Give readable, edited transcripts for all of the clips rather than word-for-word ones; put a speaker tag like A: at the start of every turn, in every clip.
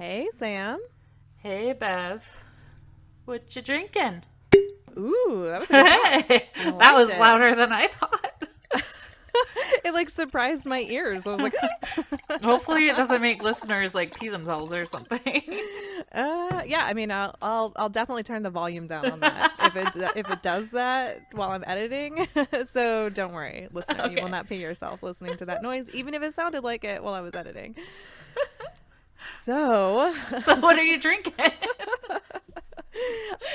A: Hey, Sam.
B: Hey, Bev. What you drinking?
A: Ooh, that was a good pop.
B: Hey,
A: I
B: that
A: liked
B: was
A: it.
B: louder than I thought.
A: It like surprised my ears. I was like,
B: Hopefully, it doesn't make listeners like pee themselves or something.
A: yeah. I mean, I'll definitely turn the volume down on that if it does that while I'm editing. So don't worry, listener. You will
B: Okay.
A: not pee yourself listening to that noise, even if it sounded like it while I was editing. So
B: So, what are you drinking?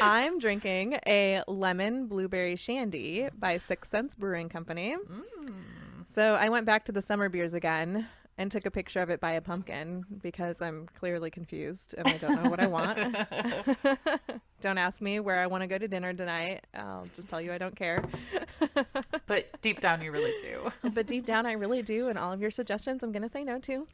A: I'm drinking a lemon blueberry shandy by Six Sense Brewing Company. So I went back to the summer beers again and took a picture of it by a pumpkin because I'm clearly confused and I don't know what I want. Don't ask me where I want to go to dinner tonight. I'll just tell you I don't care.
B: But deep down, you really do.
A: But deep down, I really do. And all of your suggestions, I'm going to say no to.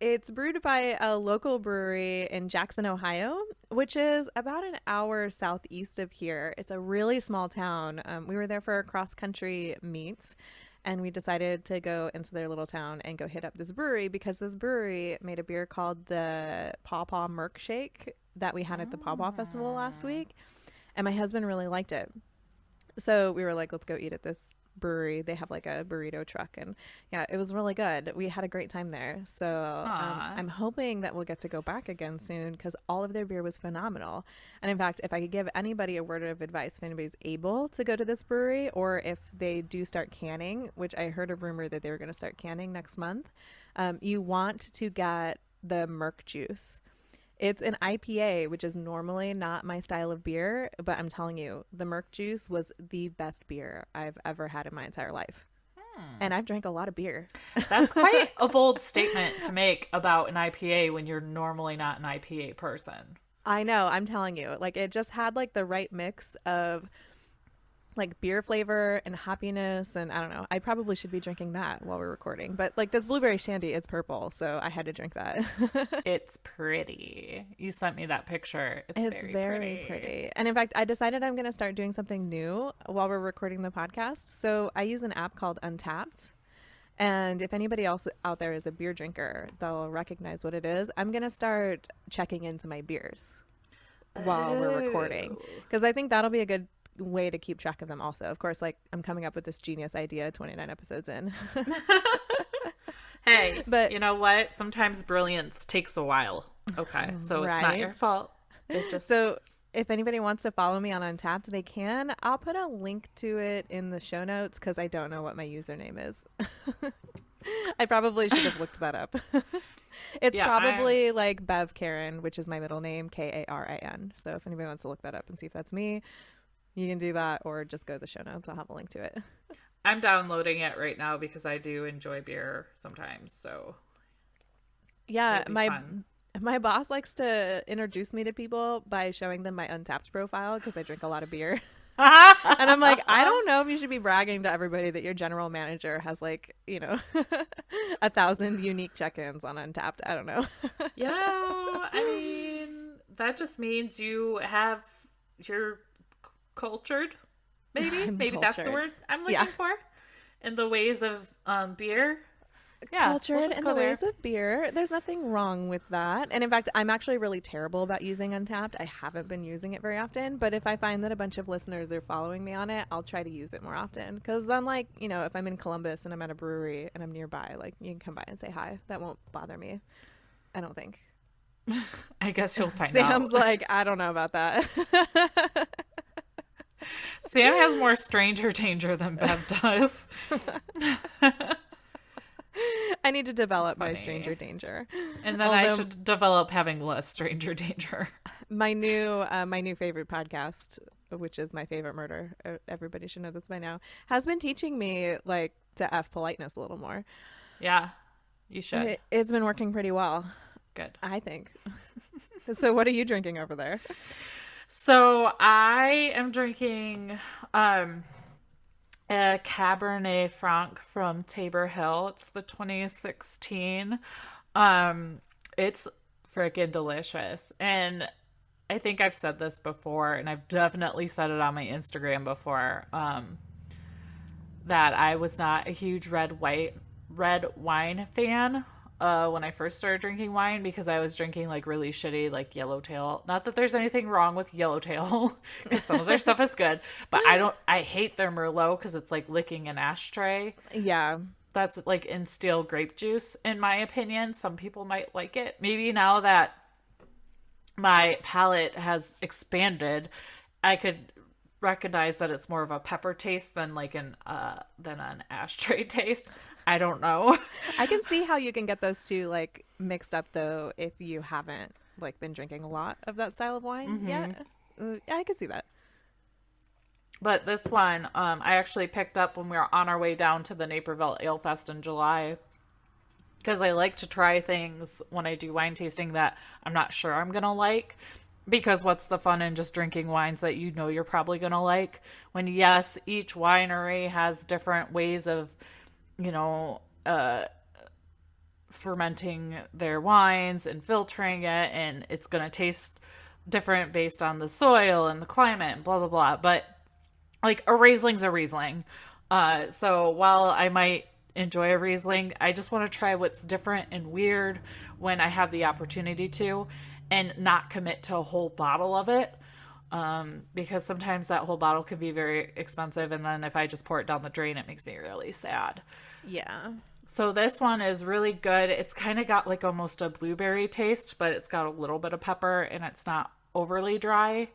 A: It's brewed by a local brewery in Jackson, Ohio, which is about an hour southeast of here. It's a really small town. We were there for a cross country meet, and we decided to go into their little town and go hit up this brewery because this brewery made a beer called the Paw Paw Merc Shake that we had at the Paw Paw Festival last week, and my husband really liked it. So we were like, let's go eat at this brewery. They have like a burrito truck, and yeah, it was really good. We had a great time there. So
B: Aw.
A: I'm hoping that we'll get to go back again soon because all of their beer was phenomenal. And in fact, if I could give anybody a word of advice, if anybody's able to go to this brewery or if they do start canning, which I heard a rumor that they were going to start canning next month, you want to get the Merc juice. It's an IPA, which is normally not my style of beer, but I'm telling you, the Merc Juice was the best beer I've ever had in my entire life. And I've drank a lot of beer.
B: That's quite a bold statement to make about an IPA when you're normally not an IPA person.
A: I know, I'm telling you. Like it just had like the right mix of like beer flavor and happiness, and I don't know. I probably should be drinking that while we're recording. But like this blueberry shandy, it's purple, so I had to drink that.
B: It's pretty. You sent me that picture. It's
A: It's
B: very
A: very
B: pretty.
A: pretty. And in fact, I decided I'm going to start doing something new while we're recording the podcast. So I use an app called Untapped. And if anybody else out there is a beer drinker, they'll recognize what it is. I'm going to start checking into my beers while we're recording because I think that'll be a good way to keep track of them also. Of course, like I'm coming up with this genius idea 29 episodes in.
B: Hey,
A: But
B: you know what? Sometimes brilliance takes a while. Okay, so it's not your
A: right.
B: fault. It just
A: So if anybody wants to follow me on Untapped, they can. I'll put a link to it in the show notes because I don't know what my username is. I probably should have looked that up. It's
B: yeah,
A: probably like Bev Karen, which is my middle name, Karin. So if anybody wants to look that up and see if that's me, you can do that or just go to the show notes. I'll have a link to it.
B: I'm downloading it right now because I do enjoy beer sometimes. So
A: Yeah,
B: it'll be
A: my
B: fun.
A: my boss likes to introduce me to people by showing them my Untapped profile because I drink a lot of beer. And I'm like, I don't know if you should be bragging to everybody that your general manager has like, 1,000 unique check-ins on Untapped. I don't know.
B: I mean, that just means you're cultured.
A: I'm
B: Maybe that's the
A: cultured.
B: word I'm looking
A: Yeah.
B: for. In the ways of beer. Yeah, we'll
A: Cultured
B: just
A: in
B: go
A: the
B: there.
A: ways of beer. There's nothing wrong with that. And in fact, I'm actually really terrible about using Untapped. I haven't been using it very often, but if I find that a bunch of listeners are following me on it, I'll try to use it more often. Because then, like, if I'm in Columbus and I'm at a brewery and I'm nearby, like, you can come by and say hi. That won't bother me. I don't think.
B: I guess you'll find
A: Sam's
B: out.
A: like, I don't know about that.
B: Sam has more stranger danger than Bev does.
A: I need to develop
B: That's
A: my
B: funny.
A: stranger danger.
B: And then I
A: Although
B: should develop having less stranger danger.
A: my new favorite podcast, which is My Favorite Murder, everybody should know this by now, has been teaching me like to F politeness a little more.
B: Yeah, you should.
A: It's been working pretty well,
B: Good.
A: I think. So what are you drinking over there?
B: So I am drinking a Cabernet Franc from Tabor Hill. It's the 2016. It's freaking delicious. And I think I've said this before, and I've definitely said it on my Instagram before, that I was not a huge red white red wine fan when I first started drinking wine, because I was drinking like really shitty like Yellowtail. Not that there's anything wrong with Yellowtail, because some of their stuff is good, but I hate their Merlot because it's like licking an ashtray.
A: Yeah.
B: That's like in steel grape juice, in my opinion. Some people might like it. Maybe now that my palate has expanded, I could recognize that it's more of a pepper taste than like than an ashtray taste. I don't know.
A: I can see how you can get those two like mixed up though if you haven't like been drinking a lot of that style of wine yet. I can see that.
B: But this one, I actually picked up when we were on our way down to the Naperville Ale Fest in July, because I like to try things when I do wine tasting that I'm not sure I'm going to like, because what's the fun in just drinking wines that you know you're probably going to like, when yes, each winery has different ways of, fermenting their wines and filtering it, and it's going to taste different based on the soil and the climate and blah, blah, blah. But like a Riesling's a Riesling. So while I might enjoy a Riesling, I just want to try what's different and weird when I have the opportunity to, and not commit to a whole bottle of it. Because sometimes that whole bottle can be very expensive, and then if I just pour it down the drain, it makes me really sad.
A: Yeah.
B: So this one is really good. It's kind of got like almost a blueberry taste, but it's got a little bit of pepper, and it's not overly dry.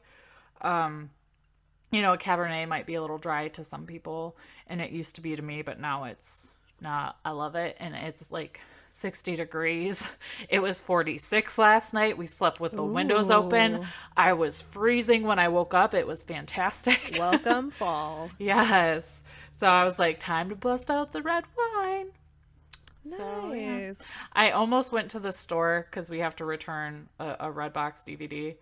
B: Cabernet might be a little dry to some people, and it used to be to me, but now it's not. I love it, and it's like 60 degrees. It was 46 last night. We slept with the windows open. I was freezing when I woke up. It was fantastic.
A: Welcome fall.
B: Yes. So I was like, time to bust out the red wine.
A: Nice.
B: So, yeah. I almost went to the store because we have to return a Redbox DVD.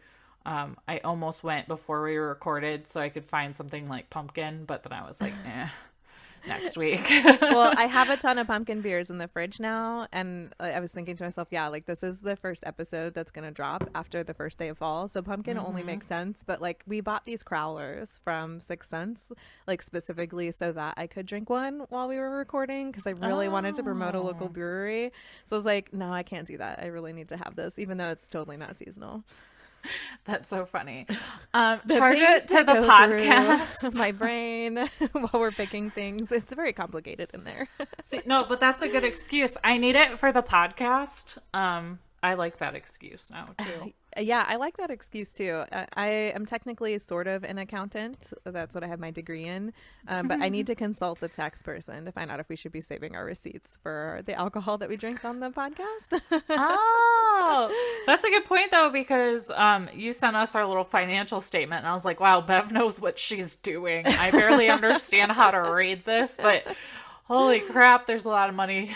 B: I almost went before we recorded so I could find something like pumpkin, but then I was like, next week.
A: Well, I have a ton of pumpkin beers in the fridge now, and I was thinking to myself, yeah, like this is the first episode that's going to drop after the first day of fall, so pumpkin only makes sense. But like we bought these crowlers from 6 Cents, like specifically so that I could drink one while we were recording, because I really wanted to promote a local brewery. So I was like, no, I can't do that. I really need to have this, even though it's totally not seasonal.
B: That's so funny. Charge it to the podcast.
A: My brain while we're picking things. It's very complicated in there.
B: See, no, but that's a good excuse. I need it for the podcast. I like that excuse now too.
A: Yeah, I like that excuse too. I am technically sort of an accountant. That's what I have my degree in. But I need to consult a tax person to find out if we should be saving our receipts for the alcohol that we drink on the podcast.
B: Oh, that's a good point though, because you sent us our little financial statement, and I was like, wow, Bev knows what she's doing. I barely understand how to read this, but holy crap, there's a lot of money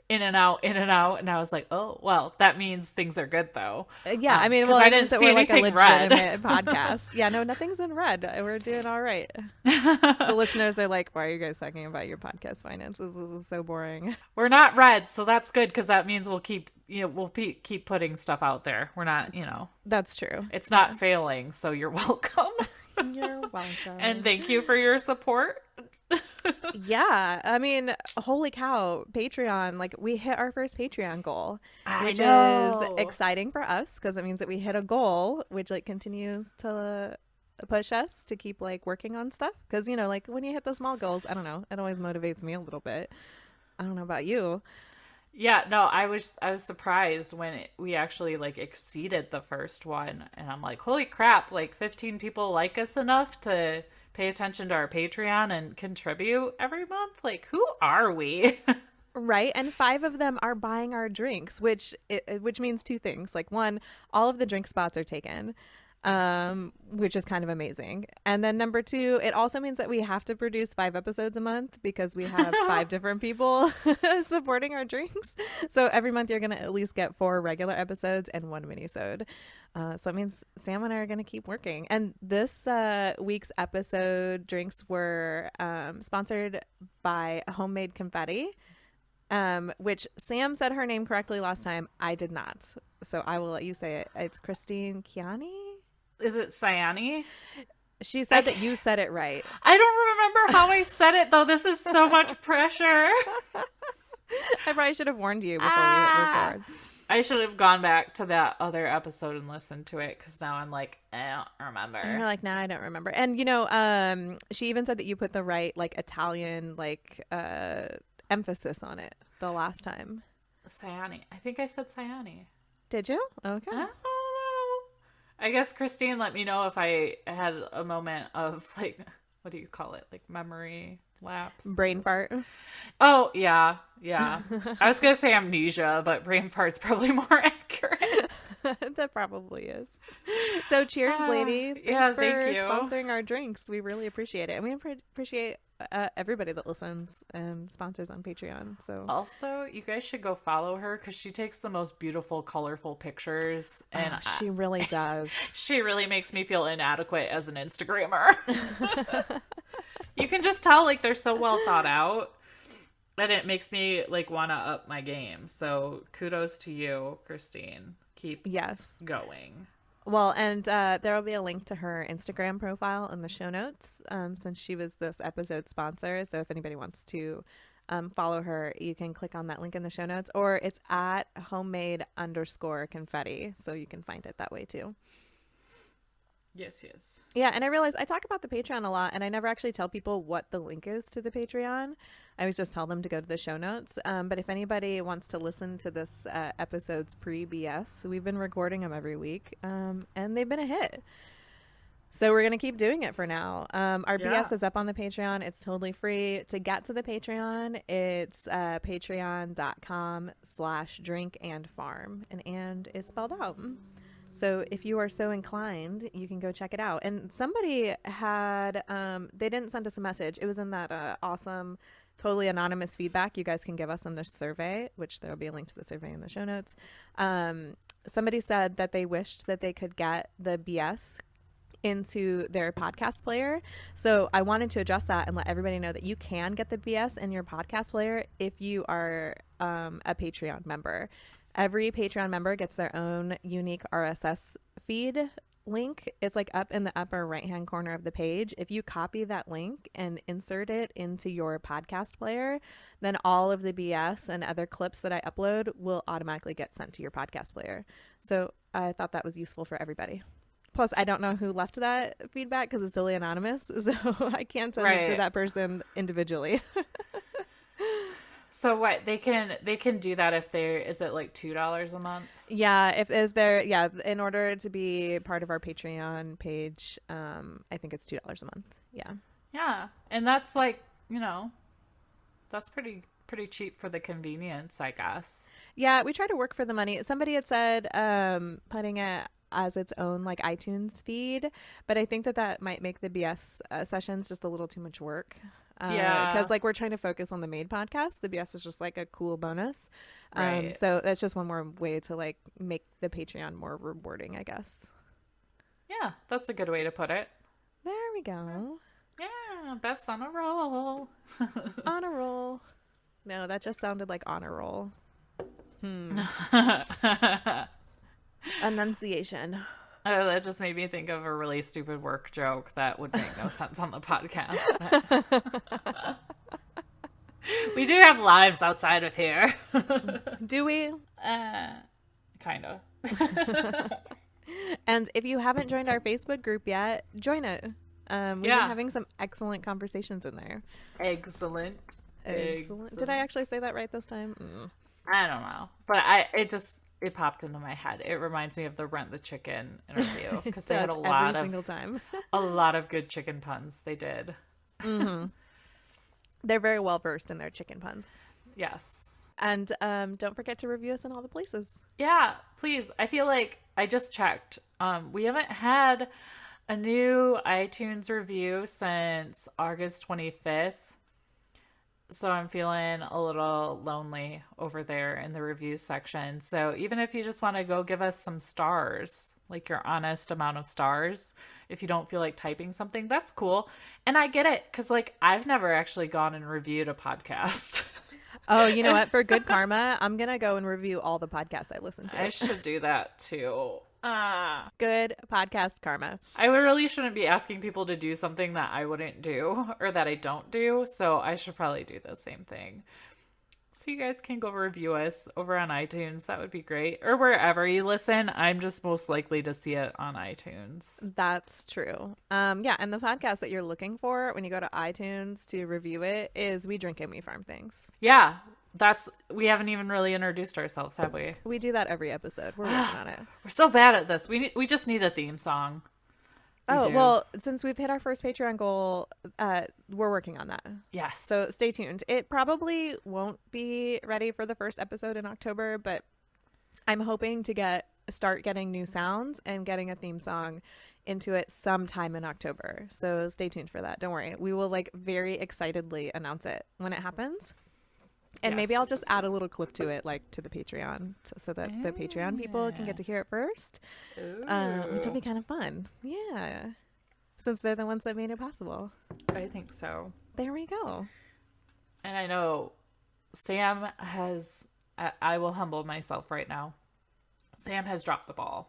B: in and out. And I was like, oh, well, that means things are good though.
A: Yeah. I mean, well, I didn't see we're like a legitimate podcast. Yeah, no, nothing's in red. We're doing all right. The listeners are like, why are you guys talking about your podcast finances? This is so boring.
B: We're not red. So that's good, because that means we'll keep putting stuff out there. We're not,
A: That's true.
B: It's not failing. So you're welcome.
A: You're welcome.
B: And thank you for your support.
A: Yeah, I mean, holy cow, Patreon, like we hit our first Patreon goal, which
B: is
A: exciting for us because it means that we hit a goal, which like continues to push us to keep like working on stuff, because like when you hit the small goals, I don't know, it always motivates me a little bit. I don't know about you.
B: Yeah, no, I was surprised when we actually like exceeded the first one, and I'm like, holy crap, like 15 people like us enough to pay attention to our Patreon and contribute every month. Like, who are we?
A: Right. And 5 of them are buying our drinks, which means 2 things. Like, one, all of the drink spots are taken, which is kind of amazing. And then number 2, it also means that we have to produce 5 episodes a month because we have 5 different people supporting our drinks. So every month you're going to at least get 4 regular episodes and 1 mini-sode. So it means Sam and I are going to keep working. And this week's episode drinks were sponsored by Homemade Confetti, which Sam said her name correctly last time. I did not. So I will let you say it. It's Christine Kiani.
B: Is it Cyani?
A: She said that you said it right.
B: I don't remember how I said it, though. This is so much pressure.
A: I probably should have warned you before we hit
B: Ah,
A: record.
B: I should have gone back to that other episode and listened to it because now I'm like, I don't
A: And you're
B: remember.
A: like, nah, I don't remember. And she even said that you put the right like Italian emphasis on it the last time.
B: Sayani. I think I said Sayani.
A: Did you? Okay.
B: I don't know. I guess Christine let me know if I had a moment of like, what do you call it? Like memory lapse.
A: Brain fart.
B: Oh, yeah. Yeah. I was going to say amnesia, but brain fart's probably more accurate.
A: That probably is. So cheers, lady.
B: Yeah,
A: Thanks
B: thank
A: for
B: you.
A: sponsoring our drinks. We really appreciate it. And we appreciate everybody that listens and sponsors on Patreon. So
B: Also, you guys should go follow her because she takes the most beautiful, colorful pictures. And
A: she really does.
B: she really makes me feel inadequate as an Instagrammer. You can just tell, like, they're so well thought out. And it makes me, like, want to up my game. So kudos to you, Christine. Keep
A: Yes.
B: going.
A: Well, and there will be a link to her Instagram profile in the show notes since she was this episode sponsor. So if anybody wants to follow her, you can click on that link in the show notes, or it's at homemade_confetti. So you can find it that way too.
B: Yes, yes.
A: Yeah, and I realize I talk about the Patreon a lot, and I never actually tell people what the link is to the Patreon. I always just tell them to go to the show notes. But if anybody wants to listen to this episode's pre-BS, we've been recording them every week, and they've been a hit. So we're going to keep doing it for now. Our BS is up on the Patreon. It's totally free. To get to the Patreon, it's patreon.com/drinkandfarm. And is spelled out. So if you are so inclined, you can go check it out. And somebody had, they didn't send us a message. It was in that awesome, totally anonymous feedback you guys can give us in the survey, which there will be a link to the survey in the show notes. Somebody said that they wished that they could get the BS into their podcast player. So I wanted to address that and let everybody know that you can get the BS in your podcast player if you are a Patreon member. Every Patreon member gets their own unique RSS feed link. It's like up in the upper right hand corner of the page. If you copy that link and insert it into your podcast player, then all of the BS and other clips that I upload will automatically get sent to your podcast player. So I thought that was useful for everybody. Plus, I don't know who left that feedback because it's totally anonymous. So I can't send it to that person individually.
B: So what they can do that if they're, is it like $2 a month?
A: Yeah, if they're in order to be part of our Patreon page, I think it's $2 a month. Yeah.
B: Yeah, and that's like, that's pretty cheap for the convenience, I guess.
A: Yeah, we try to work for the money. Somebody had said putting it as its own like iTunes feed, but I think that might make the BS sessions just a little too much work. Because like we're trying to focus on the main podcast. The BS is just like a cool bonus.
B: Right.
A: So that's just one more way to like make the Patreon more rewarding, I guess.
B: Yeah, that's a good way to put it.
A: There we go.
B: Yeah, Beth's on a roll.
A: On a roll. No, that just sounded like on a roll. Enunciation.
B: That just made me think of a really stupid work joke that would make no sense on the podcast. We do have lives outside of here.
A: Do we?
B: Kind of.
A: And if you haven't joined our Facebook group yet, join it. We've been having some excellent conversations in there.
B: Excellent.
A: Did I actually say that right this time?
B: I don't know. But it popped into my head. It reminds me of the Rent the Chicken interview because they had a lot of good chicken puns. They did.
A: Mm-hmm. They're very well versed in their chicken puns.
B: Yes.
A: And don't forget to review us in all the places.
B: Yeah, please. I feel like I just checked. We haven't had a new iTunes review since August 25th. So I'm feeling a little lonely over there in the reviews section. So even if you just want to go give us some stars, like your honest amount of stars, if you don't feel like typing something, that's cool. And I get it because like I've never actually gone and reviewed a podcast.
A: Oh, you know what? For good karma, I'm going to go and review all the podcasts I listen to.
B: I should do that too.
A: Good podcast karma.
B: I really shouldn't be asking people to do something that I wouldn't do or that I don't do. So I should probably do the same thing. So you guys can go review us over on iTunes. That would be great. Or wherever you listen. I'm just most likely to see it on iTunes.
A: That's true. Yeah, and the podcast that you're looking for when you go to iTunes to review it is We Drink and We Farm Things.
B: Yeah, we haven't even really introduced ourselves, have we?
A: We do that every episode. We're working on it.
B: We're so bad at this. We just need a theme song.
A: Oh, well, since we've hit our first Patreon goal, we're working on that.
B: Yes.
A: So stay tuned. It probably won't be ready for the first episode in October, but I'm hoping to start getting new sounds and getting a theme song into it sometime in October. So stay tuned for that. Don't worry. We will very excitedly announce it when it happens. And maybe I'll just add a little clip to it, to the Patreon, so that the Patreon people can get to hear it first, which will be kind of fun. Yeah. Since they're the ones that made it possible.
B: I think so.
A: There we go.
B: And I know Sam I will humble myself right now. Sam has dropped the ball.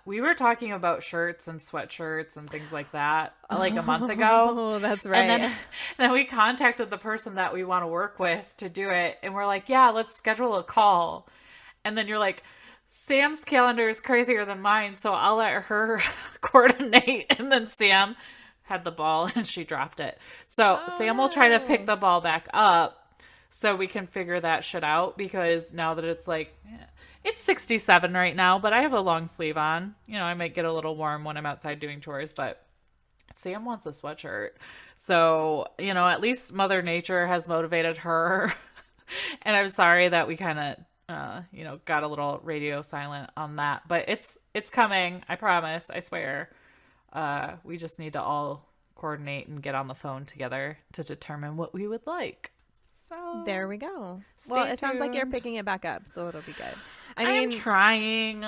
B: We were talking about shirts and sweatshirts and things like that a month ago.
A: Oh, that's right.
B: And then we contacted the person that we want to work with to do it. And we're like, yeah, let's schedule a call. And then you're like, Sam's calendar is crazier than mine, so I'll let her coordinate. And then Sam had the ball and she dropped it. So Sam will try to pick the ball back up so we can figure that shit out, because now that it's 67 right now, but I have a long sleeve on. I might get a little warm when I'm outside doing chores, but Sam wants a sweatshirt. So, at least Mother Nature has motivated her. And I'm sorry that we kind of, got a little radio silent on that, but it's coming. I promise. I swear. We just need to all coordinate and get on the phone together to determine what we would like. So
A: there we go. Well, it sounds like you're picking it back up, so it'll be good.
B: I'm trying.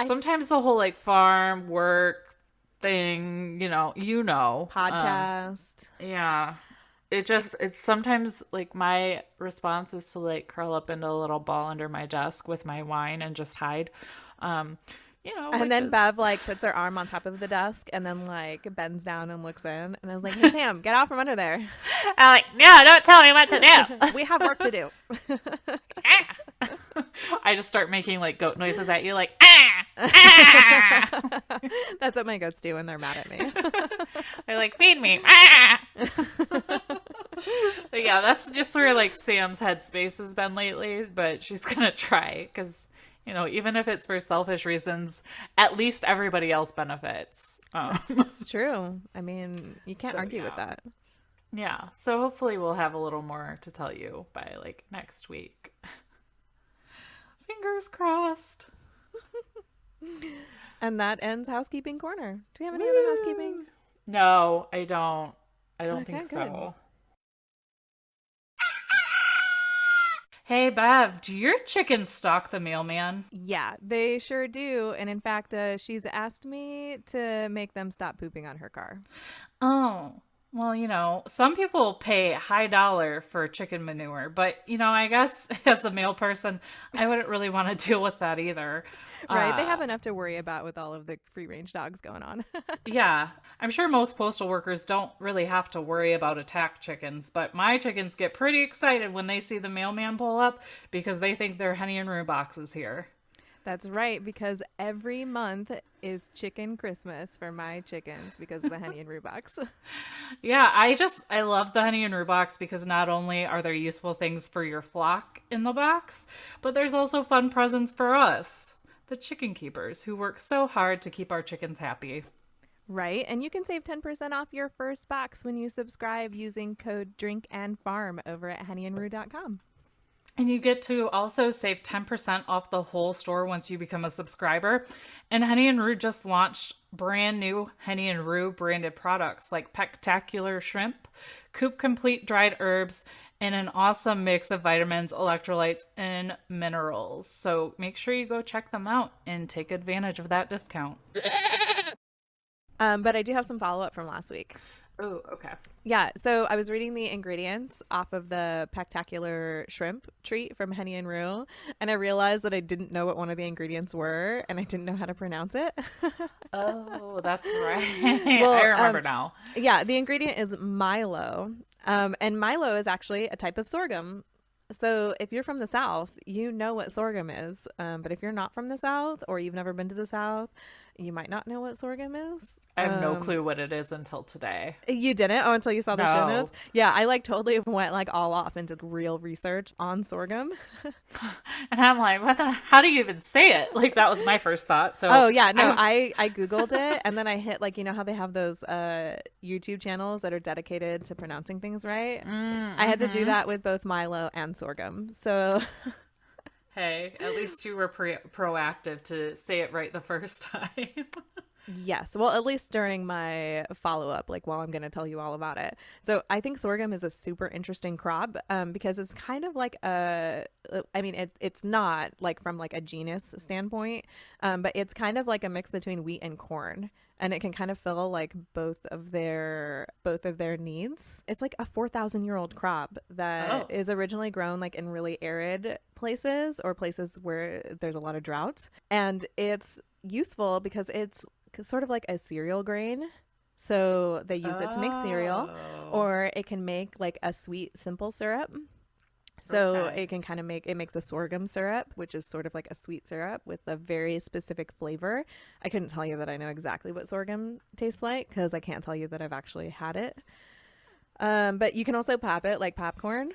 B: Sometimes the whole farm work thing,
A: podcast.
B: Yeah. It's sometimes my response is to curl up into a little ball under my desk with my wine and just hide.
A: And then Bev puts her arm on top of the desk and then bends down and looks in. And I was like, hey, Sam, get out from under there.
B: I'm no, don't tell me what to do.
A: We have work to do.
B: I just start making goat noises at you ah!
A: That's what my goats do when they're mad at me.
B: They're feed me. But yeah, that's just where Sam's headspace has been lately, but she's going to try because even if it's for selfish reasons, at least everybody else benefits.
A: It's true. I mean, you can't argue with that.
B: Yeah. So hopefully we'll have a little more to tell you by next week. Fingers crossed.
A: And that ends Housekeeping Corner. Do you have any other housekeeping?
B: No, I don't. I don't
A: Okay,
B: think so.
A: good.
B: Hey, Bev, do your chickens stalk the mailman?
A: Yeah, they sure do. And in fact, she's asked me to make them stop pooping on her car.
B: Oh, well, some people pay high dollar for chicken manure, but, I guess as a mail person, I wouldn't really want to deal with that either.
A: Right. They have enough to worry about with all of the free range dogs going on.
B: Yeah. I'm sure most postal workers don't really have to worry about attack chickens, but my chickens get pretty excited when they see the mailman pull up because they think their Honey and Roo box is here.
A: That's right, because every month is Chicken Christmas for my chickens because of the Honey and Roo box.
B: Yeah, I love the Honey and Roo box because not only are there useful things for your flock in the box, but there's also fun presents for us, the chicken keepers, who work so hard to keep our chickens happy.
A: Right, and you can save 10% off your first box when you subscribe using code DRINKANDFARM over at honeyandroo.com.
B: And you get to also save 10% off the whole store once you become a subscriber. And Honey and Roo just launched brand new Honey and Roo branded products like Pectacular Shrimp, Coop Complete Dried Herbs, and an awesome mix of vitamins, electrolytes, and minerals. So make sure you go check them out and take advantage of that discount.
A: But I do have some follow-up from last week.
B: Oh, okay.
A: Yeah, so I was reading the ingredients off of the Pectacular Shrimp treat from Honey and Roo, and I realized that I didn't know what one of the ingredients were, and I didn't know how to pronounce it.
B: Oh, that's right.
A: Well,
B: I remember now.
A: Yeah, the ingredient is Milo, And Milo is actually a type of sorghum. So if you're from the South, you know what sorghum is. But if you're not from the South or you've never been to the South, you might not know what sorghum is.
B: I have no clue what it is until today.
A: You didn't? Oh, until you saw the show
B: No.
A: notes? Yeah, I like totally went like all off and did real research on sorghum.
B: And I'm like, how do you even say it? Like, that was my first thought. So,
A: Oh yeah, no, I Googled it and then I hit like, you know how they have those YouTube channels that are dedicated to pronouncing things right? I had to do that with both Milo and sorghum. So
B: hey, at least you were proactive to say it right the first time.
A: yes. Well, at least during my follow up, like while I'm going to tell you all about it. So I think sorghum is a super interesting crop because it's kind of like it's not like from like a genus standpoint, but it's kind of like a mix between wheat and corn. And it can kind of fill like both of their needs. It's like a 4,000-year-old crop that is originally grown like in really arid places or places where there's a lot of drought. And it's useful because it's sort of like a cereal grain. So they use it to make cereal, or it can make like a sweet, simple syrup. So it can kind of makes a sorghum syrup, which is sort of like a sweet syrup with a very specific flavor. I couldn't tell you that I know exactly what sorghum tastes like because I can't tell you that I've actually had it. But you can also pop it like popcorn.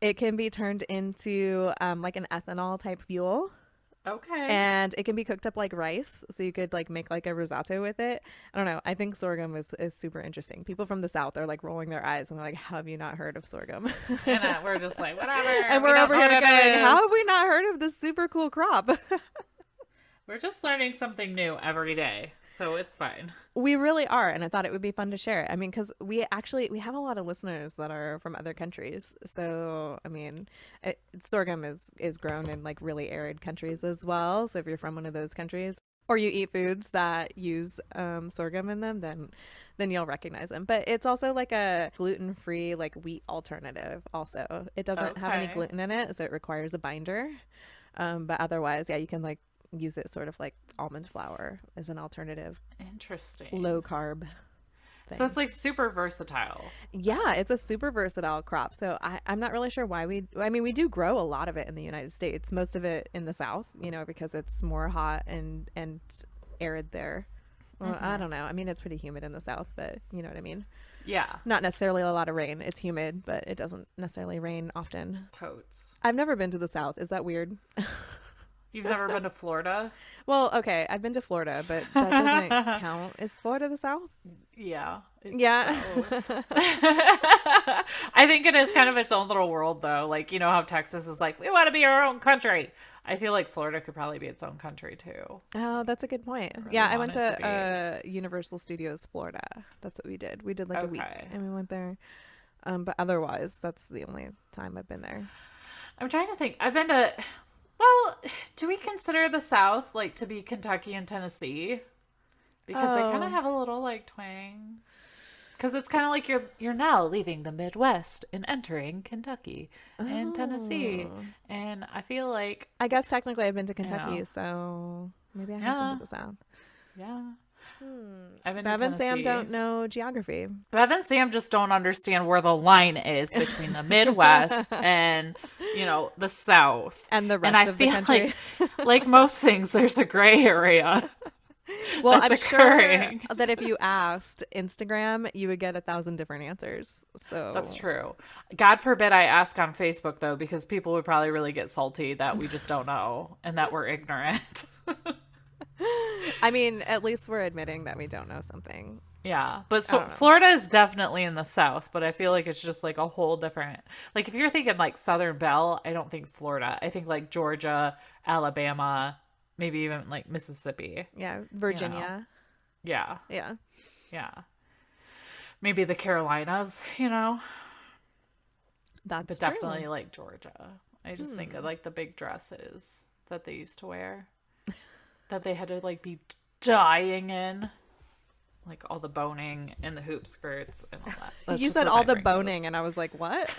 A: It can be turned into like an ethanol type fuel.
B: Okay.
A: And it can be cooked up like rice. So you could like make like a risotto with it. I don't know. I think sorghum is super interesting. People from the South are like rolling their eyes and they're like, how have you not heard of sorghum?
B: And we're just like, whatever.
A: And we're over here going, how have we not heard of this super cool crop?
B: We're just learning something new every day, so it's fine.
A: We really are, and I thought it would be fun to share it. I mean, because we have a lot of listeners that are from other countries. So, I mean, sorghum is grown in like really arid countries as well. So if you're from one of those countries, or you eat foods that use sorghum in them, then you'll recognize them. But it's also like a gluten-free like wheat alternative. Also, it doesn't have any gluten in it, so it requires a binder. But otherwise, yeah, you can like use it sort of like almond flour as an alternative.
B: Interesting.
A: Low carb thing.
B: So it's like super versatile.
A: Yeah, it's a super versatile crop. So I'm not really sure why we do grow a lot of it in the United States, most of it in the South, you know, because it's more hot and arid there. Well, I don't know. I mean, it's pretty humid in the South, but you know what I mean?
B: Yeah.
A: Not necessarily a lot of rain. It's humid, but it doesn't necessarily rain often.
B: Totes.
A: I've never been to the South. Is that weird?
B: You've never been to Florida?
A: Well, okay, I've been to Florida, but that doesn't count. Is Florida the South?
B: Yeah.
A: Yeah.
B: I think it is kind of its own little world, though. Like, you know how Texas is like, we want to be our own country. I feel like Florida could probably be its own country, too.
A: Oh, that's a good point.
B: Really
A: yeah, I went to Universal Studios, Florida. That's what we did. We did like a week, and we went there. But otherwise, that's the only time I've been there.
B: I'm trying to think. I've been to... Well, do we consider the South like to be Kentucky and Tennessee? Because they kind of have a little like twang. Because it's kind of like you're now leaving the Midwest and entering Kentucky and Tennessee, and I feel like
A: I guess technically I've been to Kentucky, so maybe I have been to the South.
B: Yeah. I've been
A: Bev and Sam don't know geography.
B: Bev and Sam just don't understand where the line is between the Midwest and, you know, the South.
A: And the rest of the country.
B: Like most things, there's a gray area.
A: Well, I'm occurring. Sure that if you asked Instagram, you would get 1,000 different answers. So
B: that's true. God forbid I ask on Facebook, though, because people would probably really get salty that we just don't know and that we're ignorant.
A: I mean, at least we're admitting that we don't know something.
B: Yeah, but so Florida is definitely in the South, but I feel like it's just like a whole different, like if you're thinking like Southern Belle, I don't think Florida. I think like Georgia, Alabama, maybe even like Mississippi.
A: Yeah, Virginia.
B: You know?
A: Yeah.
B: Yeah. Maybe the Carolinas, you know.
A: That's
B: but definitely like Georgia. I just think of like the big dresses that they used to wear. That they had to like be dying in, like all the boning and the hoop skirts and all that. That's
A: you said all the boning, and I was like, what?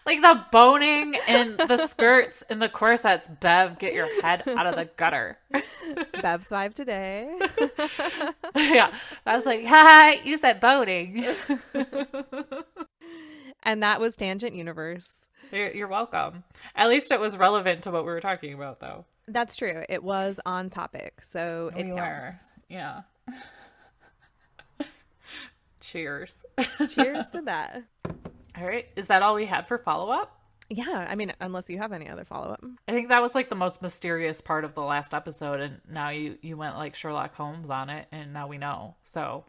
B: Like the boning and the skirts and the corsets. Bev, get your head out of the gutter.
A: Bev's vibe today.
B: Yeah, I was like, hi, you said boning.
A: And that was Tangent Universe.
B: You're welcome. At least it was relevant to what we were talking about, though.
A: That's true. It was on topic, so
B: We
A: it
B: were.
A: counts.
B: Yeah. Cheers.
A: Cheers to that.
B: All right. Is that all we had for follow-up?
A: Yeah, I mean, unless you have any other follow-up.
B: I think that was like the most mysterious part of the last episode, and now you went like Sherlock Holmes on it, and now we know. So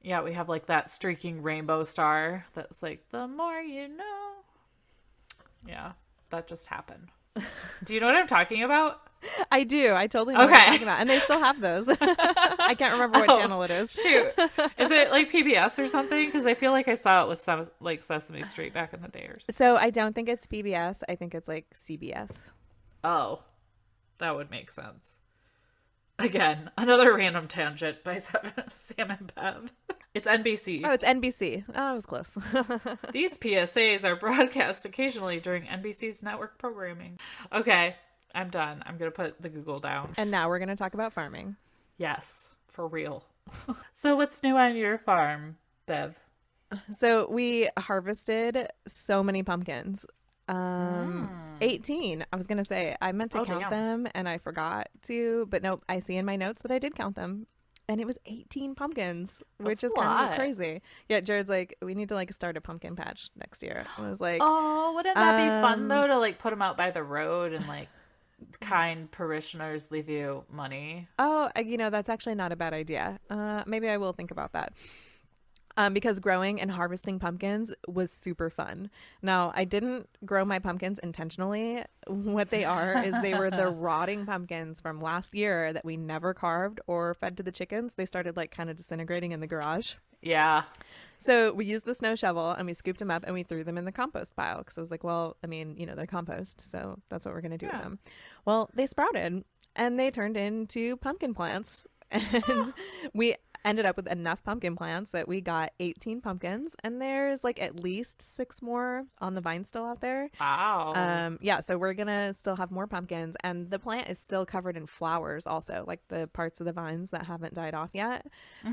B: yeah, we have like that streaking rainbow star that's like, the more you know. Yeah, that just happened. Do you know what I'm talking about?
A: I do. I totally know what you're talking about. And they still have those. I can't remember what channel it is.
B: Shoot. Is it like PBS or something? Because I feel like I saw it with some like Sesame Street back in the day or something.
A: So I don't think it's PBS. I think it's like CBS.
B: Oh, that would make sense. Again, another random tangent by Sam and Bev. It's NBC.
A: Oh, it's NBC. Oh, I was close.
B: These PSAs are broadcast occasionally during NBC's network programming. Okay, I'm done. I'm going to put the Google down.
A: And now we're going to talk about farming.
B: Yes, for real. So what's new on your farm, Bev?
A: So we harvested so many pumpkins. 18. I was going to say, I meant to count them and I forgot to, but nope, I see in my notes that I did count them. And it was 18 pumpkins, which is kind of crazy. Yeah, Jared's like, we need to like start a pumpkin patch next year. I was like,
B: oh, wouldn't that be fun though, to like put them out by the road and like kind parishioners leave you money?
A: Oh, that's actually not a bad idea. Maybe I will think about that. Because growing and harvesting pumpkins was super fun. Now, I didn't grow my pumpkins intentionally. What they are is they were the rotting pumpkins from last year that we never carved or fed to the chickens. They started like kind of disintegrating in the garage.
B: Yeah.
A: So we used the snow shovel and we scooped them up and we threw them in the compost pile because I was like, well, I mean, they're compost, so that's what we're going to do with them. Well, they sprouted and they turned into pumpkin plants. And we ended up with enough pumpkin plants that we got 18 pumpkins, and there's like at least 6 more on the vine still out there.
B: Wow.
A: Yeah, so we're gonna still have more pumpkins, and the plant is still covered in flowers also, like the parts of the vines that haven't died off yet.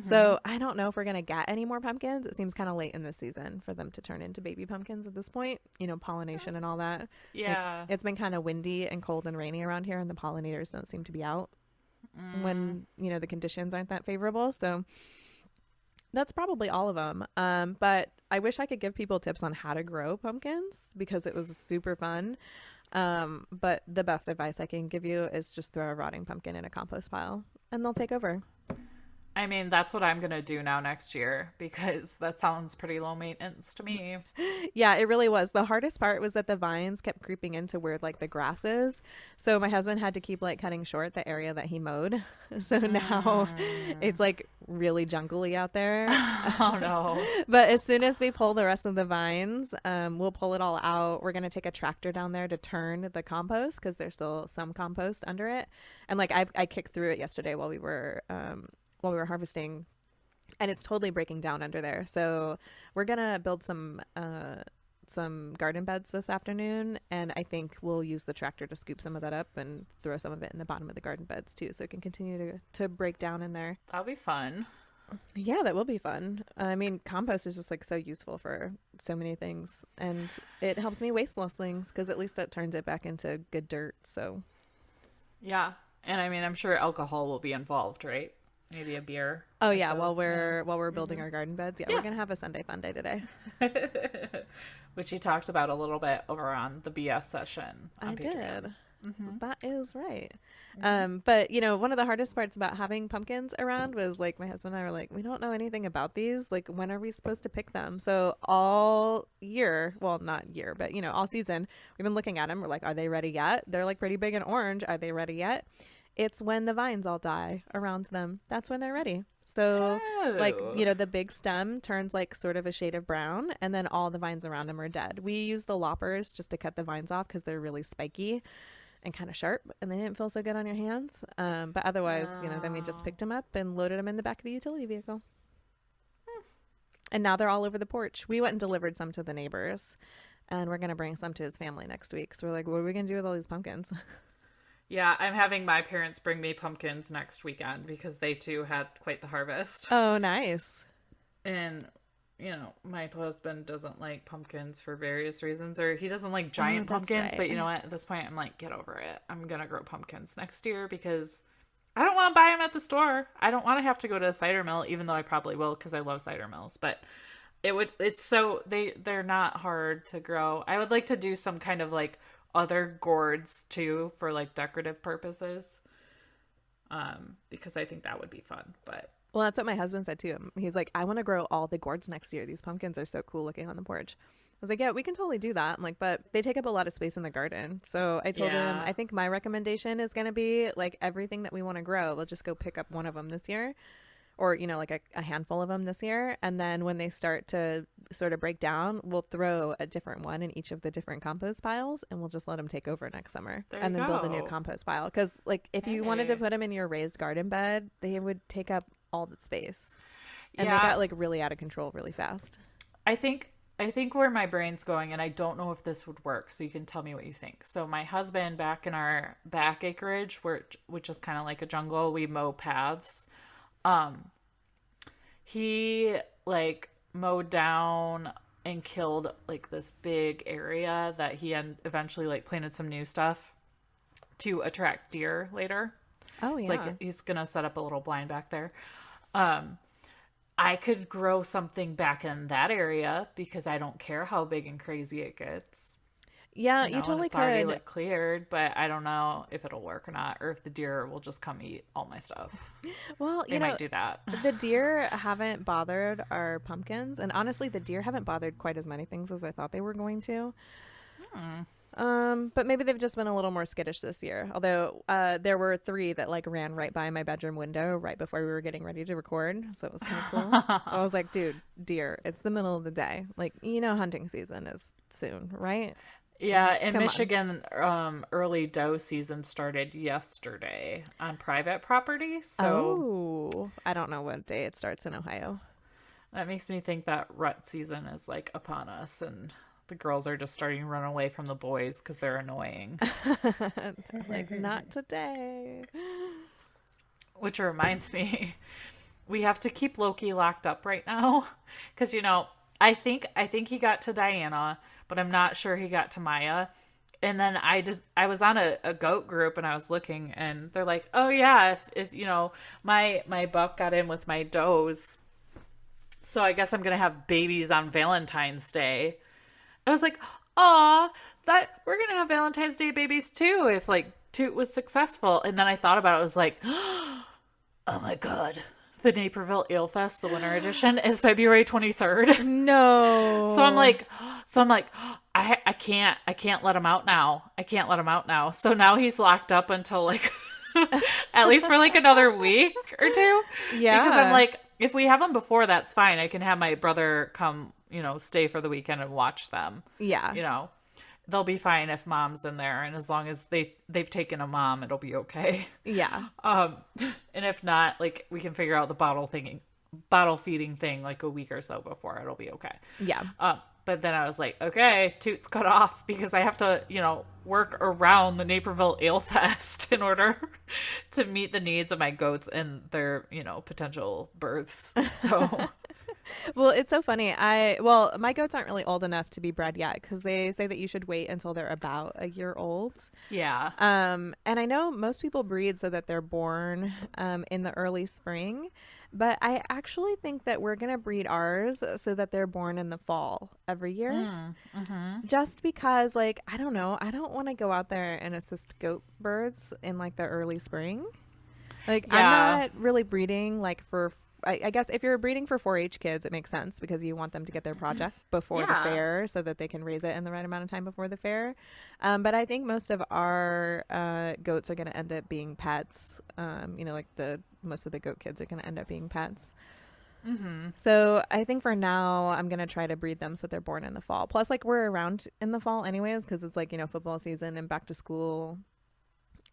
A: So I don't know if we're gonna get any more pumpkins. It seems kind of late in the season for them to turn into baby pumpkins at this point, pollination and all that.
B: Yeah.
A: It's been kind of windy and cold and rainy around here, and the pollinators don't seem to be out when the conditions aren't that favorable. So that's probably all of them. But I wish I could give people tips on how to grow pumpkins because it was super fun. But the best advice I can give you is just throw a rotting pumpkin in a compost pile and they'll take over.
B: I mean, that's what I'm going to do now next year because that sounds pretty low maintenance to me.
A: Yeah, it really was. The hardest part was that the vines kept creeping into where like the grass is. So my husband had to keep like cutting short the area that he mowed. So now it's like really jungly out there.
B: Oh no.
A: But as soon as we pull the rest of the vines, we'll pull it all out. We're going to take a tractor down there to turn the compost because there's still some compost under it. And like I kicked through it yesterday while we were harvesting, and it's totally breaking down under there. So we're gonna build some garden beds this afternoon, and I think we'll use the tractor to scoop some of that up and throw some of it in the bottom of the garden beds too, so it can continue to break down in there.
B: That'll be fun.
A: Yeah, that will be fun. I mean, compost is just like so useful for so many things, and it helps me waste less things because at least that turns it back into good dirt. So
B: yeah, and I mean, I'm sure alcohol will be involved, right? Maybe a beer.
A: Oh yeah, while we're building our garden beds. Yeah, we're gonna have a Sunday fun day today.
B: Which you talked about a little bit over on the BS session.
A: I did. That is right. But one of the hardest parts about having pumpkins around was like my husband and I were like, we don't know anything about these. Like, when are we supposed to pick them? So all year, well, not year, but all season, we've been looking at them. We're like, are they ready yet? They're like pretty big and orange. Are they ready yet? It's when the vines all die around them. That's when they're ready. So like, the big stem turns like sort of a shade of brown, and then all the vines around them are dead. We use the loppers just to cut the vines off because they're really spiky and kind of sharp, and they didn't feel so good on your hands. But otherwise, then we just picked them up and loaded them in the back of the utility vehicle. And now they're all over the porch. We went and delivered some to the neighbors, and we're going to bring some to his family next week. So we're like, what are we going to do with all these pumpkins?
B: Yeah, I'm having my parents bring me pumpkins next weekend because they too had quite the harvest.
A: Oh, nice.
B: And my husband doesn't like pumpkins for various reasons, or he doesn't like
A: Oh,
B: giant
A: that's
B: pumpkins,
A: right.
B: but you know what? At this point, I'm like, get over it. I'm going to grow pumpkins next year because I don't want to buy them at the store. I don't want to have to go to a cider mill, even though I probably will because I love cider mills. But they're not hard to grow. I would like to do some kind of like other gourds too for like decorative purposes, because I think that would be fun. But
A: Well, that's what my husband said too. He's like, I want to grow all the gourds next year. These pumpkins are so cool looking on the porch. I was like, yeah, we can totally do that. I'm like, but they take up a lot of space in the garden. So I told him,
B: yeah,
A: I think my recommendation is going to be like everything that we want to grow, we'll just go pick up one of them this year, or, like a handful of them this year. And then when they start to sort of break down, we'll throw a different one in each of the different compost piles and we'll just let them take over next summer
B: there you
A: and then build a new
B: go.
A: compost pile. Because, like, if you wanted to
B: Hey,
A: put them in your raised garden bed, they would take up all the space and they
B: yeah,
A: got like really out of control really fast.
B: I think I think where my brain's going, and I don't know if this would work, so you can tell me what you think. So my husband, back in our back acreage, which is kind of like a jungle, we mow paths. Um, he like mowed down and killed like this big area that eventually like planted some new stuff to attract deer later.
A: Oh,
B: It's
A: yeah.
B: like he's gonna set up a little blind back there. Um, I could grow something back in that area because I don't care how big and crazy it gets,
A: Yeah, you
B: and
A: totally
B: it's already
A: could.
B: like cleared, but I don't know if it'll work or not, or if the deer will just come eat all my stuff.
A: Well,
B: They might do that.
A: the deer haven't bothered our pumpkins, and honestly, the deer haven't bothered quite as many things as I thought they were going to.
B: Hmm.
A: But maybe they've just been a little more skittish this year. Although there were three that like ran right by my bedroom window right before we were getting ready to record, so it was kind of cool. I was like, dude, deer, it's the middle of the day. Like, hunting season is soon, right?
B: Yeah, in
A: Come on.
B: Michigan, early doe season started yesterday on private property, so
A: Oh, I don't know what day it starts in Ohio.
B: that makes me think that rut season is like upon us, and the girls are just starting to run away from the boys because they're annoying.
A: They're like, not today.
B: Which reminds me, we have to keep Loki locked up right now because I think he got to Diana, but I'm not sure he got to Maya. And then I was on a goat group and I was looking and they're like, oh yeah, if my buck got in with my does, so I guess I'm gonna have babies on Valentine's Day. I was like, aw, that we're gonna have Valentine's Day babies too if like Toot was successful. And then I thought about it, I was like, oh my god. The Naperville Ale Fest, the winter edition, is February 23rd. So I'm
A: No.
B: like, I can't let him out now. I can't let him out now. So now he's locked up until like at least for like another week or two. Because I'm
A: Yeah.
B: like, if we have them before, that's fine. I can have my brother come, stay for the weekend and watch them.
A: Yeah.
B: You know, they'll be fine if mom's in there, and as long as they've taken a mom, it'll be okay.
A: Yeah.
B: Um, and if not, like we can figure out the bottle feeding thing like a week or so before. It'll be okay.
A: Yeah.
B: But then I was like, okay, Toot's cut off because I have to, work around the Naperville Ale Fest in order to meet the needs of my goats and their, potential births. So,
A: Well, it's so funny. My goats aren't really old enough to be bred yet because they say that you should wait until they're about a year old.
B: yeah.
A: And I know most people breed so that they're born in the early spring, but I actually think that we're gonna breed ours so that they're born in the fall every year.
B: Mm-hmm.
A: Just because, like, I don't know, I don't want to go out there and assist goat births in like the early spring. Like, I'm
B: Yeah.
A: not really breeding like for. I guess if you're breeding for 4-H kids, it makes sense because you want them to get their project before the
B: Yeah.
A: fair so that they can raise it in the right amount of time before the fair. But I think most of our goats are going to end up being pets. Like the most of the goat kids are going to end up being pets.
B: Mm-hmm.
A: So I think for now, I'm going to try to breed them so they're born in the fall. Plus, like, we're around in the fall anyways because it's like, football season and back to school.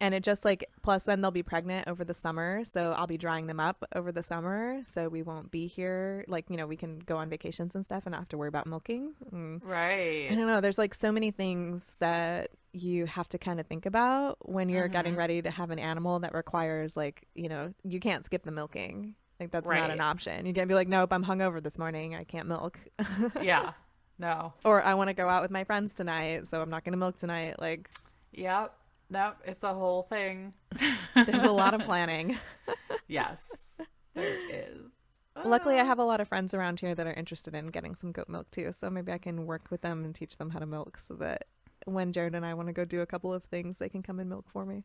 A: And it just like, plus then they'll be pregnant over the summer. So I'll be drying them up over the summer. So we won't be here. Like, we can go on vacations and stuff and not have to worry about milking. I
B: Right.
A: don't know. There's like so many things that you have to kind of think about when you're getting
B: Mm-hmm.
A: ready to have an animal that requires like, you can't skip the milking. Like that's not an
B: Right.
A: option. You can't be like, nope, I'm hungover this morning. I can't milk.
B: Yeah. No.
A: Or I want to go out with my friends tonight, so I'm not going to milk tonight. Like
B: Yep. Nope. It's a whole thing.
A: there's a lot of planning.
B: Yes, there is.
A: Luckily, I
B: Ah.
A: have a lot of friends around here that are interested in getting some goat milk too. So maybe I can work with them and teach them how to milk so that when Jared and I want to go do a couple of things, they can come and milk for me.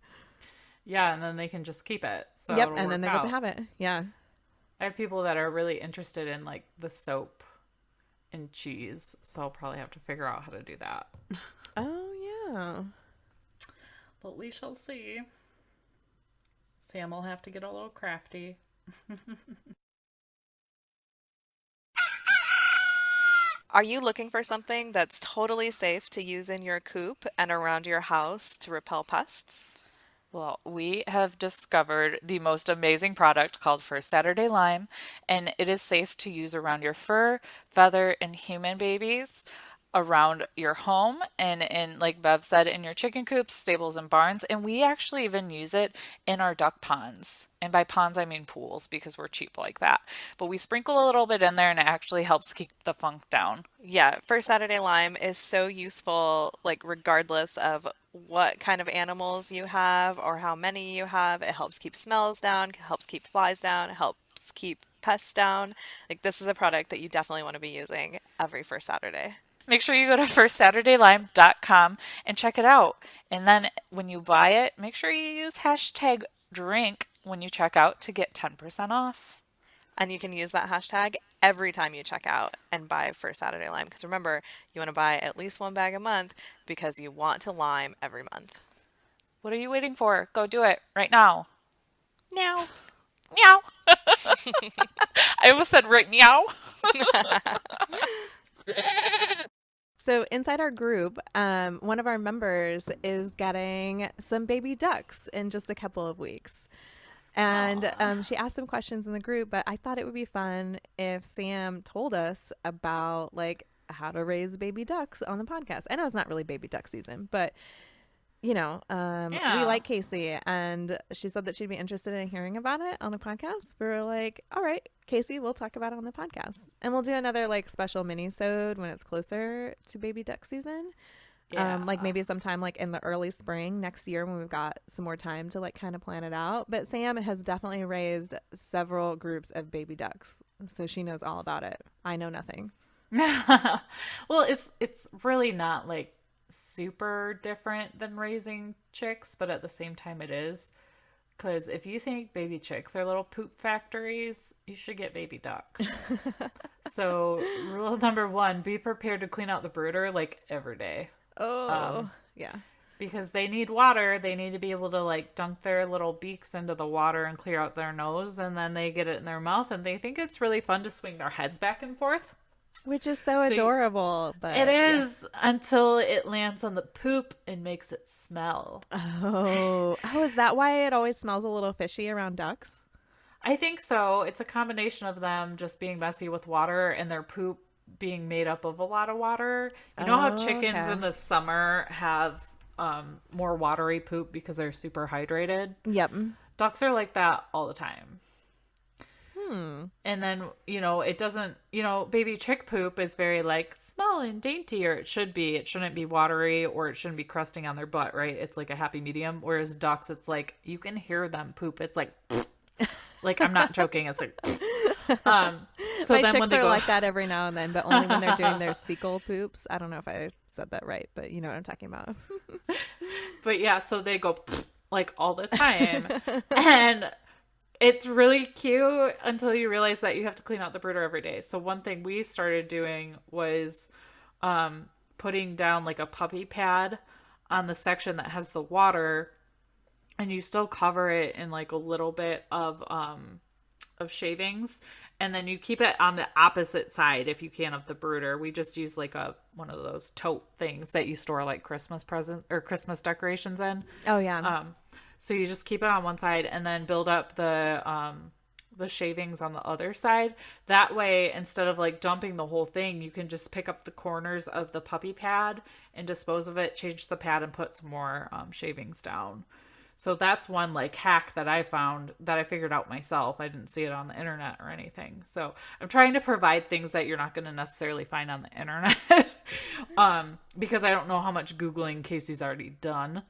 B: Yeah, and then they can just keep it. So
A: Yep.
B: it'll
A: And then
B: work
A: they get to
B: out.
A: have it. Yeah.
B: I have people that are really interested in like the soap and cheese. So I'll probably have to figure out how to do that.
A: Oh, yeah.
B: But we shall see. Sam will have to get a little crafty.
C: Are you looking for something that's totally safe to use in your coop and around your house to repel pests?
B: Well, we have discovered the most amazing product called First Saturday Lime, and it is safe to use around your fur, feather, and human babies, around your home, and in, like Bev said, in your chicken coops, stables, and barns. And we actually even use it in our duck ponds. And by ponds, I mean pools because we're cheap like that. But we sprinkle a little bit in there, and it actually helps keep the funk down.
C: Yeah, First Saturday Lime is so useful, like regardless of what kind of animals you have or how many you have. It helps keep smells down, helps keep flies down, helps keep pests down. Like this is a product that you definitely want to be using every first Saturday.
B: Make sure you go to firstsaturdaylime.com and check it out. And then when you buy it, make sure you use hashtag drink when you check out to get 10% off.
C: And you can use that hashtag every time you check out and buy First Saturday Lime. Because remember, you want to buy at least one bag a month because you want to lime every month.
B: What are you waiting for? Go do it right now.
C: Now.
B: Meow. I almost said right meow.
A: So inside our group, one of our members is getting some baby ducks in just a couple of weeks. And she asked some questions in the group, but I thought it would be fun if Sam told us about like how to raise baby ducks on the podcast. I know it's not really baby duck season, but we
B: Yeah.
A: like Casey, and she said that she'd be interested in hearing about it on the podcast. We're like, all right, Casey, we'll talk about it on the podcast, and we'll do another like special mini-sode when it's closer to baby duck season.
B: Yeah.
A: Like maybe sometime like in the early spring next year when we've got some more time to like kind of plan it out. But Sam has definitely raised several groups of baby ducks, so she knows all about it. I know nothing.
B: Well, it's really not like super different than raising chicks, but at the same time it is. Because if you think baby chicks are little poop factories, you should get baby ducks. So, rule number one, be prepared to clean out the brooder like every day.
A: Oh, yeah.
B: Because they need water. They need to be able to like dunk their little beaks into the water and clear out their nose, and then they get it in their mouth, and they think it's really fun to swing their heads back and forth.
A: Which is so adorable, but
B: It is until it lands on the poop and makes it smell.
A: Oh, is that why it always smells a little fishy around ducks?
B: I think so. It's a combination of them just being messy with water and their poop being made up of a lot of water. You know how chickens
A: Okay.
B: in the summer have more watery poop because they're super hydrated?
A: Yep.
B: Ducks are like that all the time. And then, it doesn't, baby chick poop is very like small and dainty, or it should be. It shouldn't be watery, or it shouldn't be crusting on their butt, right? It's like a happy medium. Whereas ducks, it's like you can hear them poop. It's like, like I'm not joking. It's like, so
A: My
B: then when
A: chicks
B: they
A: are
B: go,
A: like that every now and then, but only when they're doing their cecal poops. I don't know if I said that right, but you know what I'm talking about.
B: but yeah, so they go like all the time, and it's really cute until you realize that you have to clean out the brooder every day. So one thing we started doing was putting down like a puppy pad on the section that has the water, and you still cover it in like a little bit of shavings, and then you keep it on the opposite side if you can of the brooder. We just use like one of those tote things that you store like Christmas present or Christmas decorations in.
A: Oh yeah.
B: So you just keep it on one side and then build up the shavings on the other side. That way, instead of like dumping the whole thing, you can just pick up the corners of the puppy pad and dispose of it, change the pad, and put some more shavings down. So that's one like hack that I found that I figured out myself. I didn't see it on the internet or anything. So I'm trying to provide things that you're not going to necessarily find on the internet. Because I don't know how much Googling Casey's already done.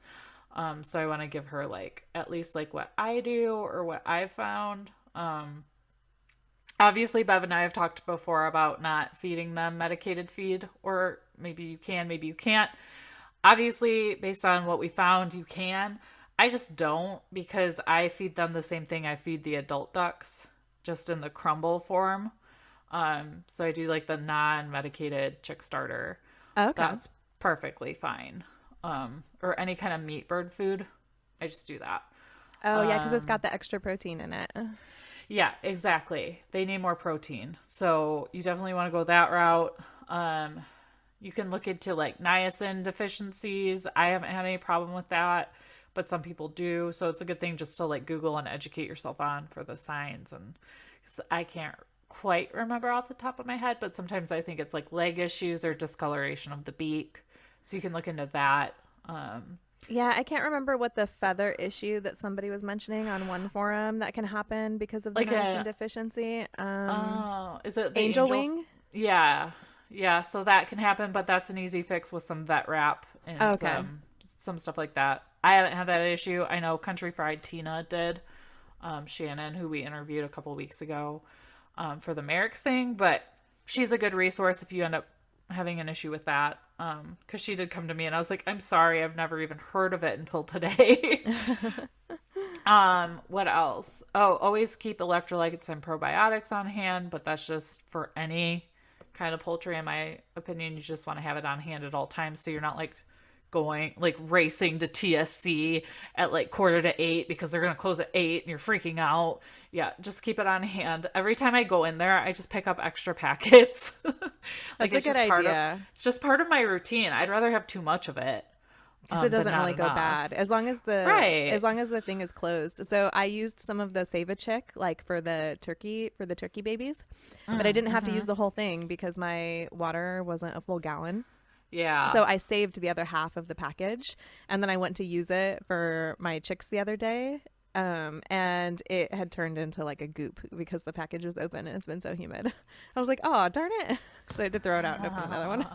B: So I want to give her like at least like what I do or what I've found. Obviously, Bev and I have talked before about not feeding them medicated feed, or maybe you can, maybe you can't. Obviously, based on what we found, you can. I just don't, because I feed them the same thing I feed the adult ducks, just in the crumble form. So I do like the non-medicated chick starter.
A: Okay.
B: That's perfectly fine. Or any kind of meat bird food. I just do that.
A: Oh, yeah, because it's got the extra protein in it.
B: Yeah, exactly. They need more protein. So you definitely want to go that route. You can look into like niacin deficiencies. I haven't had any problem with that, but some people do. So it's a good thing just to like Google and educate yourself on for the signs. And 'cause I can't quite remember off the top of my head, but sometimes I think it's like leg issues or discoloration of the beak. So you can look into that.
A: Yeah, I can't remember what the feather issue that somebody was mentioning on one forum that can happen because of the
B: Like
A: niacin
B: a
A: deficiency.
B: Oh, is it the
A: Angel wing?
B: Yeah. Yeah, so that can happen, but that's an easy fix with some vet wrap and
A: Okay.
B: some stuff like that. I haven't had that issue. I know Country Fried Tina did. Shannon, who we interviewed a couple weeks ago, for the Merrick's thing, but she's a good resource if you end up having an issue with that. Because she did come to me and I was like, I'm sorry, I've never even heard of it until today. What else? Oh, always keep electrolytes and probiotics on hand, but that's just for any kind of poultry, in my opinion. You just want to have it on hand at all times so you're not like going like racing to TSC at like 7:45 because they're going to close at 8 and you're freaking out. Yeah, just keep it on hand. Every time I go in there, I just pick up extra packets. Like
A: That's a
B: it's
A: good
B: just part of
A: idea
B: it's just part of my routine. I'd rather have too much of it
A: because it
B: than
A: doesn't
B: not
A: really go
B: enough.
A: bad as long as
B: Right.
A: the thing is closed. So I used some of the Save a Chick like for the turkey babies, but I didn't have to use the whole thing because my water wasn't a full gallon.
B: Yeah.
A: So I saved the other half of the package and then I went to use it for my chicks the other day. And it had turned into like a goop because the package was open and it's been so humid. I was like, oh, darn it. So I had to throw it out and open another one.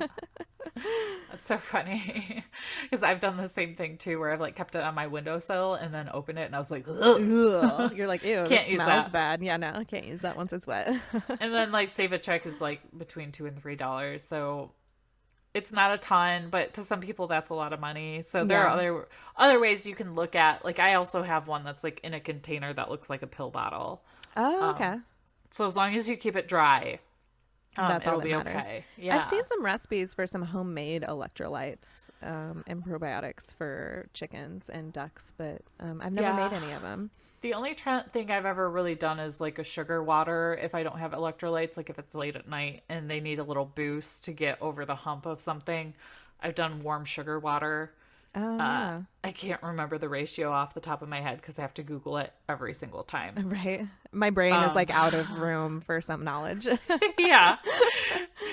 B: That's so funny. Because I've done the same thing too, where I've like kept it on my windowsill and then opened it and I was like, ugh,
A: Ugh. You're like, ew, this
B: can't use
A: smells
B: that.
A: bad. Yeah, no, I can't use that once it's wet.
B: And then like Save a Check is like between $2 and $3. So it's not a ton, but to some people that's a lot of money. So there are
A: Yeah.
B: other ways you can look at. Like I also have one that's like in a container that looks like a pill bottle.
A: Oh, okay.
B: So as long as you keep it dry,
A: That's all
B: it'll
A: that
B: be
A: matters.
B: okay.
A: I've
B: Yeah.
A: seen some recipes for some homemade electrolytes and probiotics for chickens and ducks, but I've never made
B: Yeah.
A: any of them.
B: The only thing I've ever really done is like a sugar water if I don't have electrolytes, like if it's late at night and they need a little boost to get over the hump of something. I've done warm sugar water.
A: Oh, yeah.
B: I can't remember the ratio off the top of my head because I have to Google it every single time.
A: Right. My brain is
B: Um,
A: like out of room for some knowledge.
B: Yeah.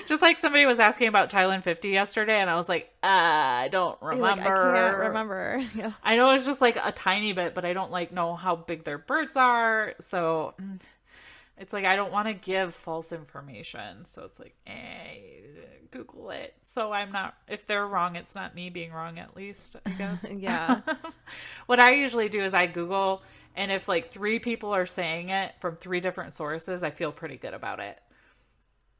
B: Just like somebody was asking about Thailand 50 yesterday, and I was like, I don't
A: You're like, I can't
B: remember.
A: remember. Yeah.
B: I know it's just like a tiny bit, but I don't like know how big their birds are. So it's like I don't want to give false information. So it's like, Google it. So I'm not, if they're wrong, it's not me being wrong, at least, I guess.
A: Yeah.
B: What I usually do is I Google, and if like 3 people are saying it from 3 different sources, I feel pretty good about it.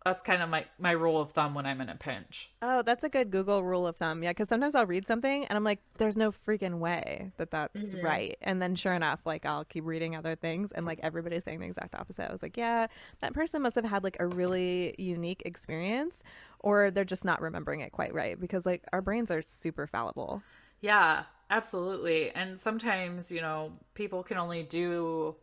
B: That's kind of my rule of thumb when I'm in a pinch.
A: Oh, that's a good Google rule of thumb. Yeah, because sometimes I'll read something and I'm like, there's no freaking way that that's right. And then sure enough, like I'll keep reading other things and like everybody's saying the exact opposite. I was like, yeah, that person must have had like a really unique experience or they're just not remembering it quite right because like our brains are super fallible.
B: Yeah, absolutely. And sometimes, people can only do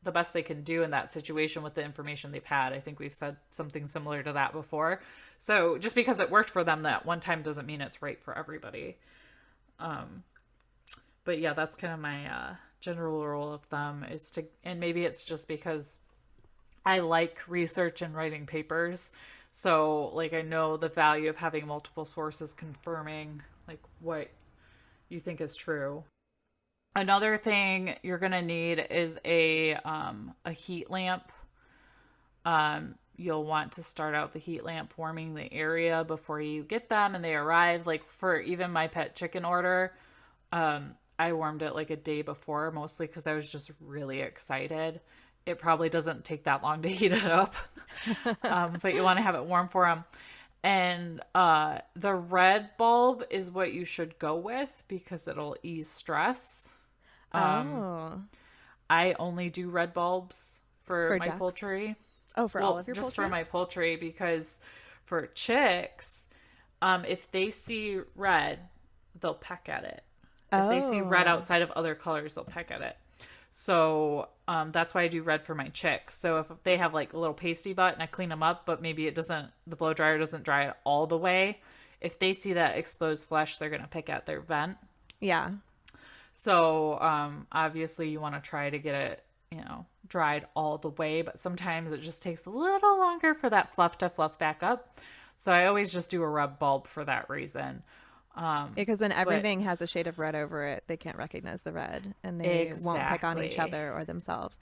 B: the best they can do in that situation with the information they've had. I think we've said something similar to that before. So just because it worked for them that one time doesn't mean it's right for everybody. But yeah, that's kind of my general rule of thumb is to, and maybe it's just because I like research and writing papers. So like I know the value of having multiple sources confirming like what you think is true. Another thing you're gonna need is a heat lamp. You'll want to start out the heat lamp warming the area before you get them and they arrive. Like for even my pet chicken order, I warmed it like a day before, mostly because I was just really excited. It probably doesn't take that long to heat it up, but you want to have it warm for them. And the red bulb is what you should go with because it'll ease stress.
A: Oh,
B: I only do red bulbs for my
A: ducks?
B: poultry.
A: Oh, for all of your
B: Just
A: poultry?
B: for my poultry, because for chicks, if they see red, they'll peck at it. If they see red
A: Oh,
B: outside of other colors, they'll peck at it. So that's why I do red for my chicks. So if they have like a little pasty butt and I clean them up, but maybe the blow dryer doesn't dry it all the way. If they see that exposed flesh, they're gonna pick at their vent.
A: yeah.
B: So obviously you want to try to get it, dried all the way, but sometimes it just takes a little longer for that fluff to fluff back up. So I always just do a rub bulb for that reason.
A: Because when
B: But
A: everything has a shade of red over it, they can't recognize the red and they won't pick on each
B: exactly.
A: other or themselves.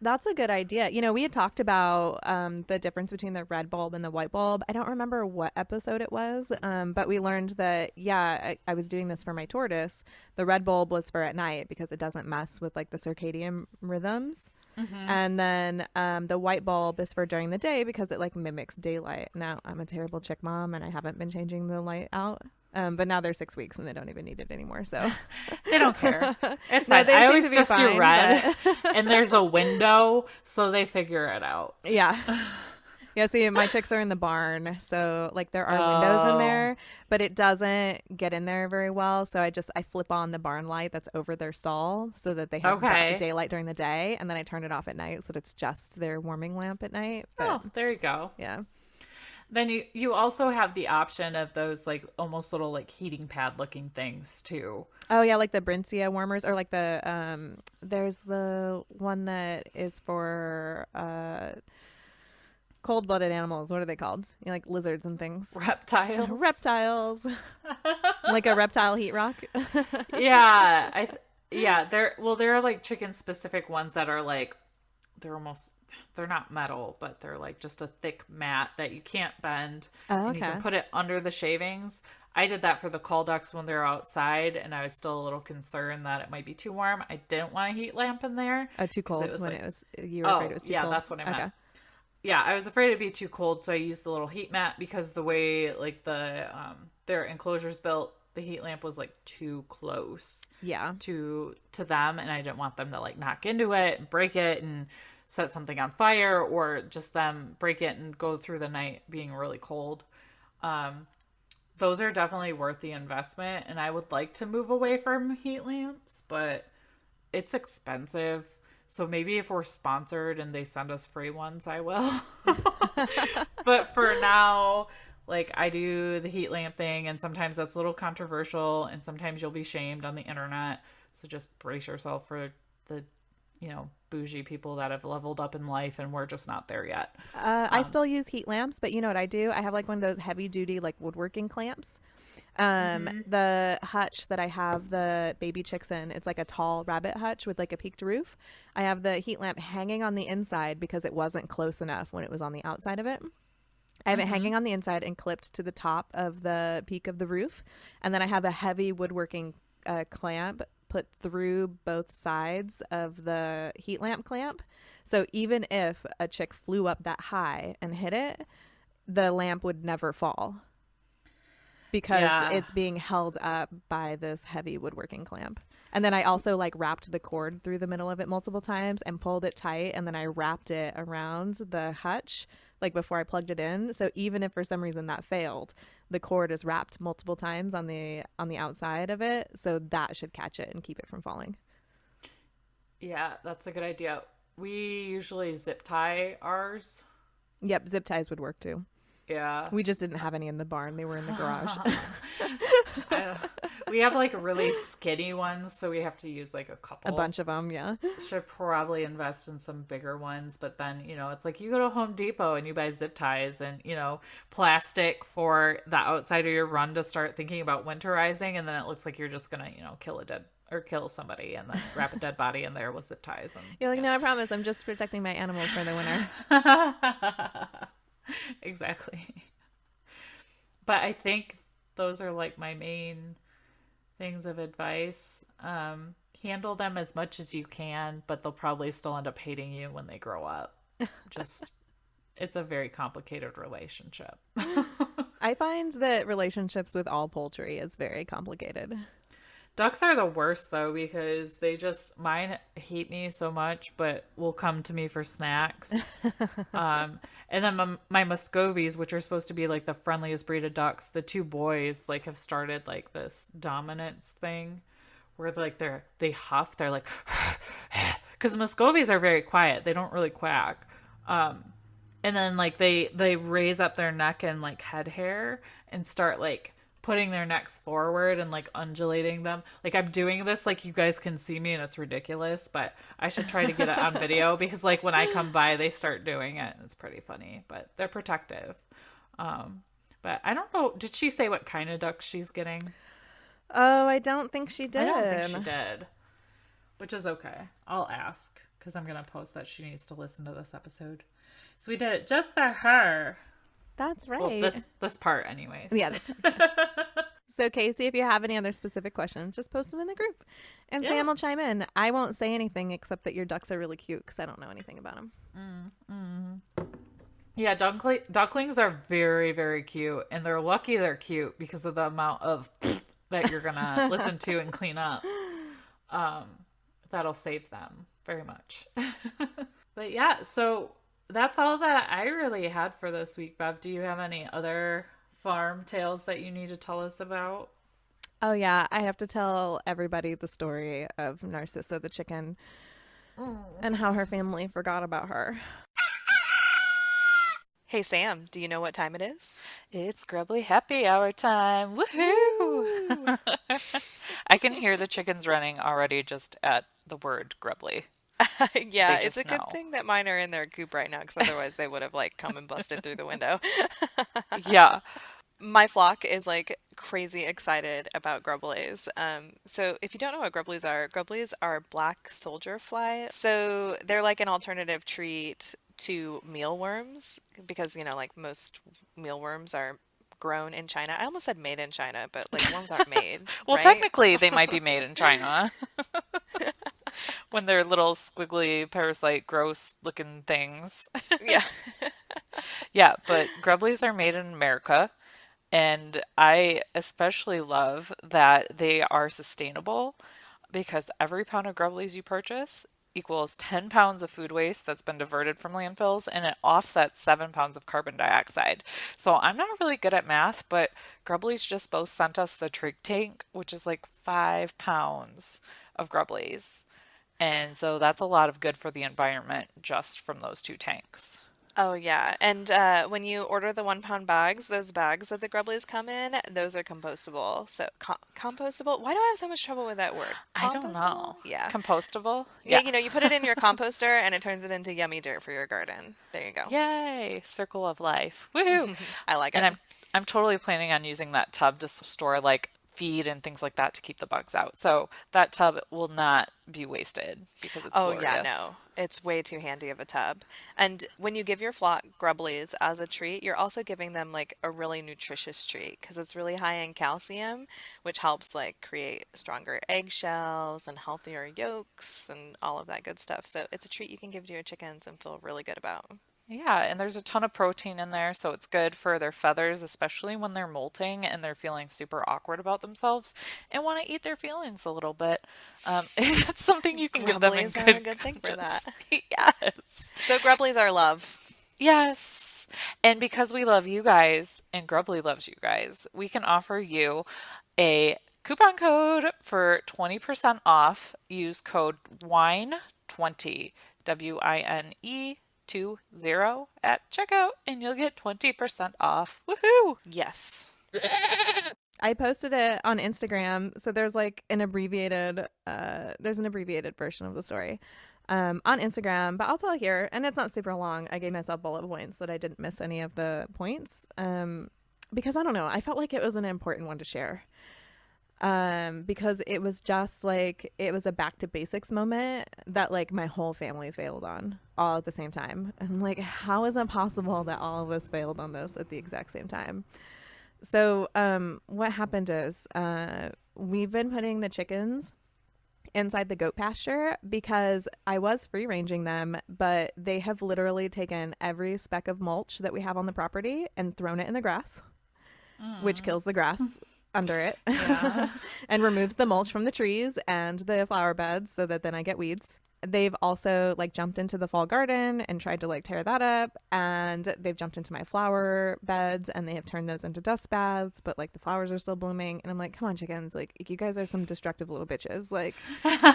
A: That's a good idea. We had talked about the difference between the red bulb and the white bulb. I don't remember what episode it was, but we learned that, yeah, I was doing this for my tortoise. The red bulb was for at night because it doesn't mess with like the circadian rhythms. And then the white bulb is for during the day because it like mimics daylight. Now, I'm a terrible chick mom and I haven't been changing the light out. But now they're 6 weeks and they don't even need it anymore. So
B: They don't care. It's
A: no,
B: fine.
A: they
B: I
A: seem to
B: always
A: be
B: just do
A: fine.
B: red,
A: But
B: and there's a window, so they figure it out.
A: yeah. Yeah, see, my chicks are in the barn, so like there are windows in
B: Oh,
A: there, but it doesn't get in there very well. So I flip on the barn light that's over their stall so that they have
B: okay.
A: daylight during the day, and then I turn it off at night so that it's just their warming lamp at night. But
B: Oh, there you go.
A: yeah,
B: Then you also have the option of those like almost little like heating pad looking things too.
A: oh yeah, like the Brincia warmers, or like the there's the one that is for cold-blooded animals. What are they called? Like lizards and things.
B: Reptiles.
A: Reptiles, like a reptile heat rock.
B: Yeah, yeah, there are like chicken specific ones that are like they're almost they're not metal, but they're like just a thick mat that you can't bend
A: Oh,
B: and you
A: okay.
B: can put it under the shavings. I did that for the call ducks when they're outside and I was still a little concerned that it might be too warm. I didn't want a heat lamp in there
A: Oh, too
B: 'cause it
A: cold
B: was
A: when
B: like,
A: you were afraid it
B: oh,
A: was too
B: yeah,
A: cold.
B: that's what I
A: Okay.
B: meant. Yeah, I was afraid it'd be too cold, so I used the little heat mat because the way like their enclosure's built, the heat lamp was like too close
A: Yeah.
B: to them, and I didn't want them to like knock into it and break it and set something on fire, or just them break it and go through the night being really cold. Um, those are definitely worth the investment, and I would like to move away from heat lamps, but it's expensive. So maybe if we're sponsored and they send us free ones, I will. But for now, like I do the heat lamp thing, and sometimes that's a little controversial, and sometimes you'll be shamed on the internet. So just brace yourself for the, bougie people that have leveled up in life, and we're just not there yet.
A: I still use heat lamps, but you know what I do? I have like one of those heavy duty like woodworking clamps. The hutch that I have the baby chicks in, it's like a tall rabbit hutch with like a peaked roof. I have the heat lamp hanging on the inside because it wasn't close enough when it was on the outside of it. I have it hanging on the inside and clipped to the top of the peak of the roof. And then I have a heavy woodworking clamp put through both sides of the heat lamp clamp. So even if a chick flew up that high and hit it, the lamp would never fall because
B: Yeah.
A: it's being held up by this heavy woodworking clamp. And then I also like wrapped the cord through the middle of it multiple times and pulled it tight. And then I wrapped it around the hutch like before I plugged it in. So even if for some reason that failed, the cord is wrapped multiple times on the outside of it. So that should catch it and keep it from falling.
B: Yeah, that's a good idea. We usually zip tie ours.
A: Yep, zip ties would work too.
B: Yeah.
A: We just didn't have any in the barn. They were in the garage.
B: I- We have like really skinny ones, so we have to use like a
A: A
B: couple.
A: bunch of them, yeah.
B: Should probably invest in some bigger ones, but then, it's like you go to Home Depot and you buy zip ties and, plastic for the outside of your run to start thinking about winterizing, and then it looks like you're just gonna, kill somebody and then wrap a dead body in there with zip ties and
A: You're like, no, I promise, I'm just protecting my animals for the winter.
B: yeah. Exactly. But I think those are like my main things of advice. Handle them as much as you can, but they'll probably still end up hating you when they grow up. Just, it's a very complicated relationship.
A: I find that relationships with all poultry is very complicated.
B: Ducks are the worst though, because mine hate me so much, but will come to me for snacks. And then my Muscovies, which are supposed to be like the friendliest breed of ducks, the two boys like have started like this dominance thing where like they huff, they're like, because Muscovies are very quiet, they don't really quack. And then like they raise up their neck and like head hair and start like putting their necks forward and like undulating them. Like I'm doing this, like you guys can see me and it's ridiculous, but I should try to get it on video because like when I come by, they start doing it and it's pretty funny, but they're protective. But I don't know. Did she say what kind of duck she's getting?
A: Oh, I don't think she did.
B: I don't think she did, which is okay. I'll ask because I'm going to post that she needs to listen to this episode. So we did it just for her.
A: That's right.
B: Well, this part anyways.
A: Yeah, this part. So, Casey, if you have any other specific questions, just post them in the group. And Sam will chime in. I won't say anything except that your ducks are really cute because I don't know anything about them.
B: Yeah, ducklings are very, very cute. And they're lucky they're cute because of the amount of that you're going to listen to and clean up. That'll save them very much. But yeah, so that's all that I really had for this week, Bev. Do you have any other farm tales that you need to tell us about?
A: Oh, yeah. I have to tell everybody the story of Narcissa the chicken and how her family forgot about her.
C: Hey, Sam, do you know what time it is?
D: It's Grubbly Happy Hour time. Woohoo! I can hear the chickens running already just at the word Grubbly.
C: Yeah,
D: They
C: it's a
D: just
C: good
D: know.
C: thing that mine are in their coop right now because otherwise they would have like come and busted through the window.
D: Yeah.
C: My flock is like crazy excited about grubblies. So if you don't know what grubblies are black soldier fly. So they're like an alternative treat to mealworms because, like most mealworms are grown in China. I almost said made in China, but like worms aren't made,
D: Well,
C: right?
D: technically, they might be made in China when they're little squiggly, parasite, gross looking things.
C: Yeah.
D: Yeah, but Grubblies are made in America. And I especially love that they are sustainable because every pound of Grubblies you purchase equals 10 pounds of food waste that's been diverted from landfills and it offsets 7 pounds of carbon dioxide. So I'm not really good at math, but Grubblies just both sent us the trig tank, which is like 5 pounds of Grubblies. And so that's a lot of good for the environment just from those two tanks.
C: Oh yeah, and when you order the 1 pound bags, those bags that the grubblies come in, those are compostable. So compostable. Why do I have so much trouble with that word?
D: I don't know.
C: Compostable? Yeah.
D: Compostable?
C: Yeah,
D: Yeah.
C: you put it in your composter and it turns it into yummy dirt for your garden. There you go.
D: Yay! Circle of life. Woohoo!
C: I like
D: And
C: it.
D: I'm totally planning on using that tub to store like feed and things like that to keep the bugs out. So that tub will not be wasted because it's
C: Oh
D: glorious.
C: yeah, no. It's way too handy of a tub. And when you give your flock grubblies as a treat, you're also giving them like a really nutritious treat because it's really high in calcium, which helps like create stronger eggshells and healthier yolks and all of that good stuff. So it's a treat you can give to your chickens and feel really good about.
D: Yeah, and there's a ton of protein in there, so it's good for their feathers, especially when they're molting and they're feeling super awkward about themselves and want to eat their feelings a little bit. It's something you can give them in
C: Grubblies are
D: good
C: a good thing for
D: conscience.
C: that.
D: Yes.
C: So grubblies are love.
D: Yes. And because we love you guys and Grubbly loves you guys, we can offer you a coupon code for 20% off. Use code WINE20, WINE 20 at checkout and you'll get 20% off. Woohoo!
C: Yes.
A: I posted it on Instagram. So there's like an abbreviated version of the story on Instagram, but I'll tell it here. And it's not super long. I gave myself bullet points so that I didn't miss any of the points. Because I don't know, I felt like it was an important one to share. Because it was just like, it was a back to basics moment that like my whole family failed on all at the same time. And I'm like, how is it possible that all of us failed on this at the exact same time? So what happened is we've been putting the chickens inside the goat pasture because I was free ranging them, but they have literally taken every speck of mulch that we have on the property and thrown it in the grass, which kills the grass under it
B: Yeah.
A: and removes the mulch from the trees and the flower beds so that then I get weeds. They've also like jumped into the fall garden and tried to like tear that up, and they've jumped into my flower beds and they have turned those into dust baths, but like the flowers are still blooming. And I'm like, come on, chickens, like you guys are some destructive little bitches. Like,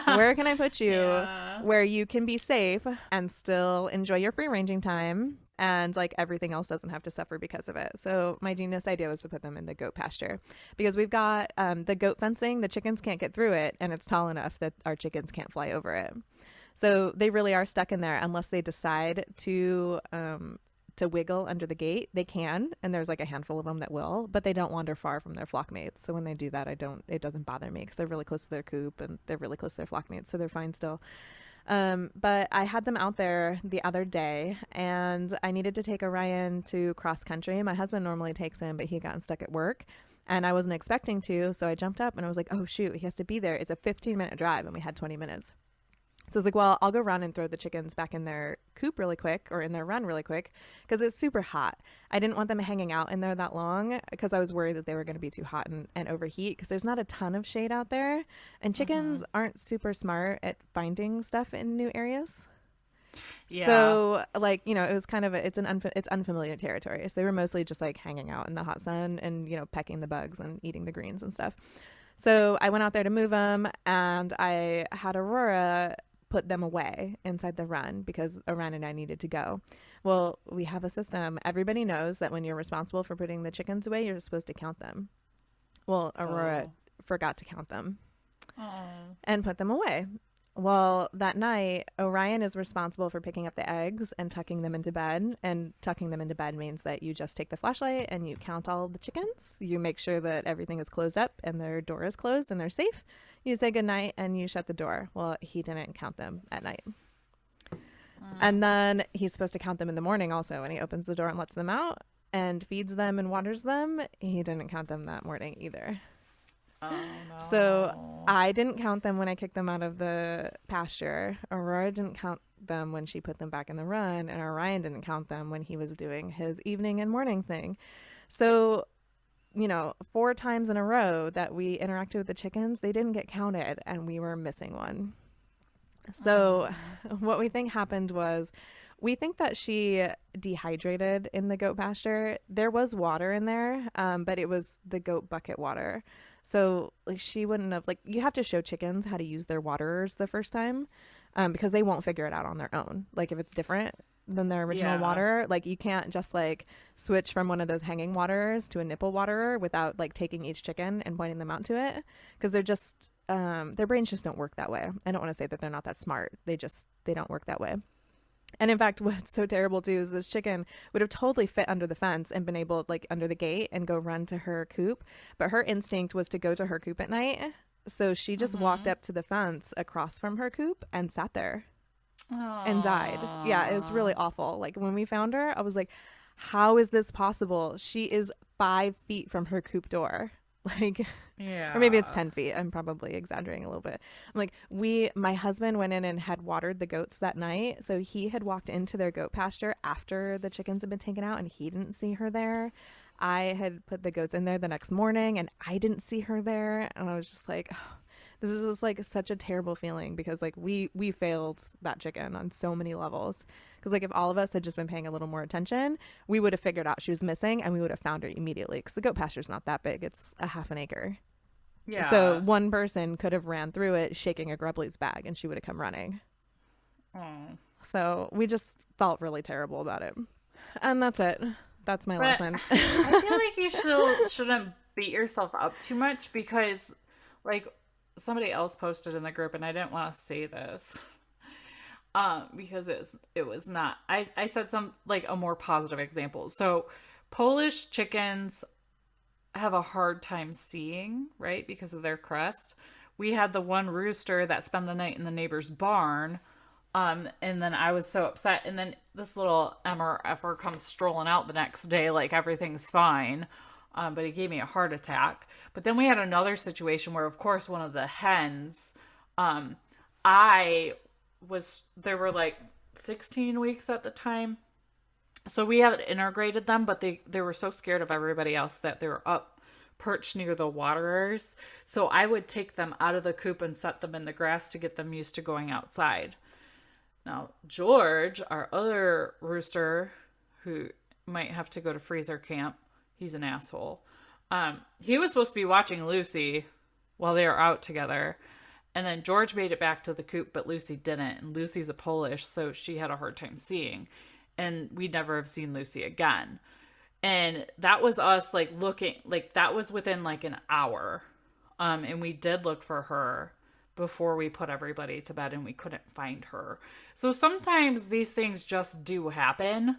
A: where can I put you
B: Yeah.
A: where you can be safe and still enjoy your free ranging time and like everything else doesn't have to suffer because of it? So my genius idea was to put them in the goat pasture because we've got the goat fencing. The chickens can't get through it, and it's tall enough that our chickens can't fly over it. So they really are stuck in there unless they decide to wiggle under the gate. They can, and there's like a handful of them that will, but they don't wander far from their flock mates. So when they do that, it doesn't bother me because they're really close to their coop and they're really close to their flock mates, so they're fine still. But I had them out there the other day, and I needed to take Orion to cross country. My husband normally takes him, but he got stuck at work, and I wasn't expecting to, so I jumped up and I was like, oh shoot, he has to be there. It's a 15-minute drive, and we had 20 minutes. So I was like, well, I'll go run and throw the chickens back in their coop really quick, or in their run really quick, because it's super hot. I didn't want them hanging out in there that long because I was worried that they were going to be too hot and overheat, because there's not a ton of shade out there. And chickens aren't super smart at finding stuff in new areas.
B: Yeah.
A: So like, it was kind of it's unfamiliar territory. So they were mostly just like hanging out in the hot sun and, pecking the bugs and eating the greens and stuff. So I went out there to move them, and I had Aurora put them away inside the run because Orion and I needed to go. Well, we have a system. Everybody knows that when you're responsible for putting the chickens away, you're supposed to count them. Well, Aurora forgot to count them and put them away. Well, that night, Orion is responsible for picking up the eggs and tucking them into bed. And tucking them into bed means that you just take the flashlight and you count all the chickens. You make sure that everything is closed up and their door is closed and they're safe. You say goodnight and you shut the door. Well, he didn't count them at night. And then he's supposed to count them in the morning also. And he opens the door and lets them out and feeds them and waters them. He didn't count them that morning either.
B: Oh, no.
A: So I didn't count them when I kicked them out of the pasture. Aurora didn't count them when she put them back in the run. And Orion didn't count them when he was doing his evening and morning thing. So, 4 times in a row that we interacted with the chickens, they didn't get counted and we were missing one. So what we think happened was, we think that she dehydrated in the goat pasture. There was water in there, but it was the goat bucket water. So like she wouldn't have, like, you have to show chickens how to use their waterers the first time, because they won't figure it out on their own. Like if it's different than their original water, like you can't just like switch from one of those hanging waterers to a nipple waterer without like taking each chicken and pointing them out to it, because they're just their brains just don't work that way. I don't want to say that they're not that smart. They don't work that way. And in fact, what's so terrible too is this chicken would have totally fit under the fence and been able, like, under the gate and go run to her coop. But her instinct was to go to her coop at night. So she just walked up to the fence across from her coop and sat there and died. Yeah, it was really awful. Like when we found her, I was like, how is this possible? She is 5 feet from her coop door. Like, or maybe it's 10 feet. I'm probably exaggerating a little bit. I'm like, my husband went in and had watered the goats that night. So he had walked into their goat pasture after the chickens had been taken out and he didn't see her there. I had put the goats in there the next morning and I didn't see her there. And I was just like, oh, this is just like such a terrible feeling, because like we failed that chicken on so many levels. Because like if all of us had just been paying a little more attention, we would have figured out she was missing and we would have found her immediately, because the goat pasture's not that big. It's a half an acre.
B: Yeah.
A: So one person could have ran through it shaking a Grubley's bag and she would have come running. So we just felt really terrible about it. And that's it. That's my lesson.
B: I feel like you shouldn't beat yourself up too much because, like, somebody else posted in the group, and I didn't want to say this because it was not. I said some, like, a more positive example. So Polish chickens have a hard time seeing, right, because of their crest. We had the one rooster that spent the night in the neighbor's barn. And then I was so upset. And then this little MRFer comes strolling out the next day like everything's fine. But he gave me a heart attack. But then we had another situation where, of course, one of the hens, there were like 16 weeks at the time. So we haven't integrated them, but they were so scared of everybody else that they were up perched near the waterers. So I would take them out of the coop and set them in the grass to get them used to going outside. Now, George, our other rooster, who might have to go to freezer camp, he's an asshole. He was supposed to be watching Lucy while they were out together. And then George made it back to the coop, but Lucy didn't. And Lucy's a Polish, so she had a hard time seeing. And we'd never have seen Lucy again. And that was us, like, looking, like, that was within, like, an hour. And we did look for her before we put everybody to bed, and we couldn't find her. So sometimes these things just do happen.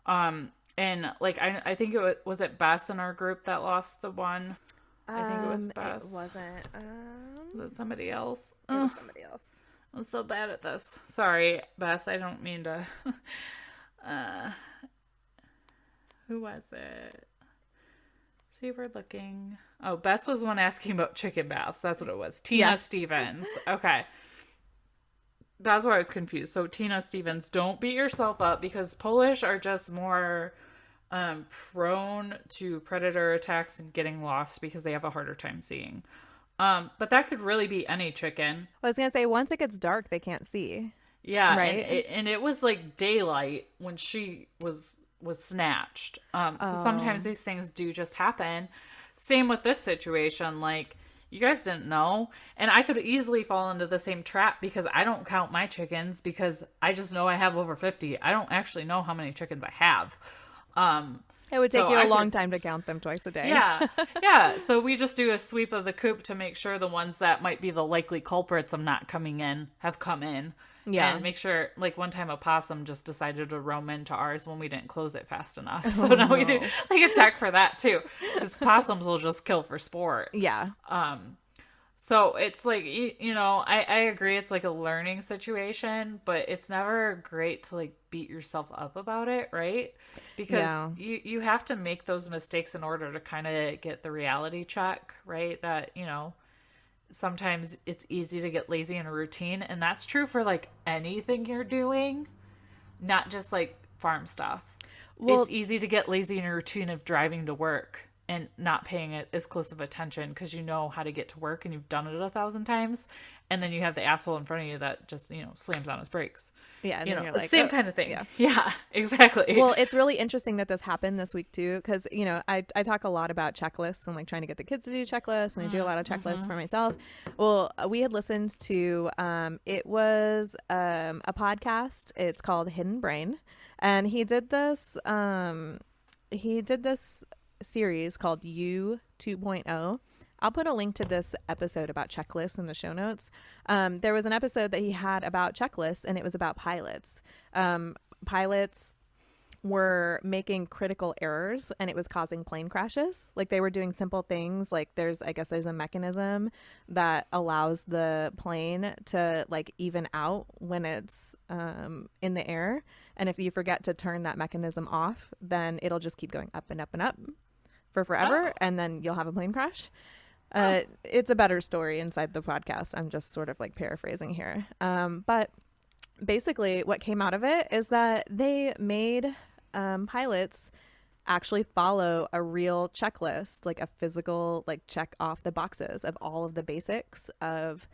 B: And, like, I think was it Bess in our group that lost the one? I think it was Bess.
A: It wasn't.
B: Was it somebody else?
A: It was somebody else.
B: I'm so bad at this. Sorry, Bess. I don't mean to. Who was it? See, we're looking. Oh, Bess was the one asking about chicken baths. That's what it was. Tina Stevens. Okay. That's where I was confused. So Tina Stevens, don't beat yourself up because Polish are just more prone to predator attacks and getting lost because they have a harder time seeing. But that could really be any chicken.
A: I was going to say, once it gets dark, they can't see.
B: Yeah.
A: Right.
B: And it was like daylight when she was snatched. So sometimes these things do just happen. Same with this situation. Like, you guys didn't know. And I could easily fall into the same trap because I don't count my chickens because I just know I have over 50. I don't actually know how many chickens I have.
A: It would take you a long time to count them twice a day.
B: Yeah. Yeah. So we just do a sweep of the coop to make sure the ones that might be the likely culprits of not coming in have come in. Yeah. And make sure, like, one time a possum just decided to roam into ours when we didn't close it fast enough. So now we do like a check for that too. Because possums will just kill for sport.
A: Yeah.
B: So it's like, you know, I agree it's like a learning situation, but it's never great to like beat yourself up about it, right? Because you have to make those mistakes in order to kind of get the reality check, right? That, you know, sometimes it's easy to get lazy in a routine, and that's true for like anything you're doing, not just like farm stuff. Well, it's easy to get lazy in a routine of driving to work and not paying it as close of attention because you know how to get to work and you've done it 1,000 times, and then you have the asshole in front of you that just, you know, slams on his brakes. Yeah, and you know, you're like, same kind of thing. Yeah, exactly.
A: Well, it's really interesting that this happened this week too, because, you know, I talk a lot about checklists and like trying to get the kids to do checklists, and I do a lot of checklists for myself. Well, we had listened to it was a podcast. It's called Hidden Brain, and he did this series called U 2.0. I'll put a link to this episode about checklists in the show notes. There was an episode that he had about checklists, and it was about pilots. Pilots were making critical errors, and it was causing plane crashes. Like, they were doing simple things. Like, there's a mechanism that allows the plane to like even out when it's in the air. And if you forget to turn that mechanism off, then it'll just keep going up and up and up for forever, and then you'll have a plane crash. It's a better story inside the podcast. I'm just sort of like paraphrasing here. But basically what came out of it is that they made pilots actually follow a real checklist, like a physical, like check off the boxes of all of the basics of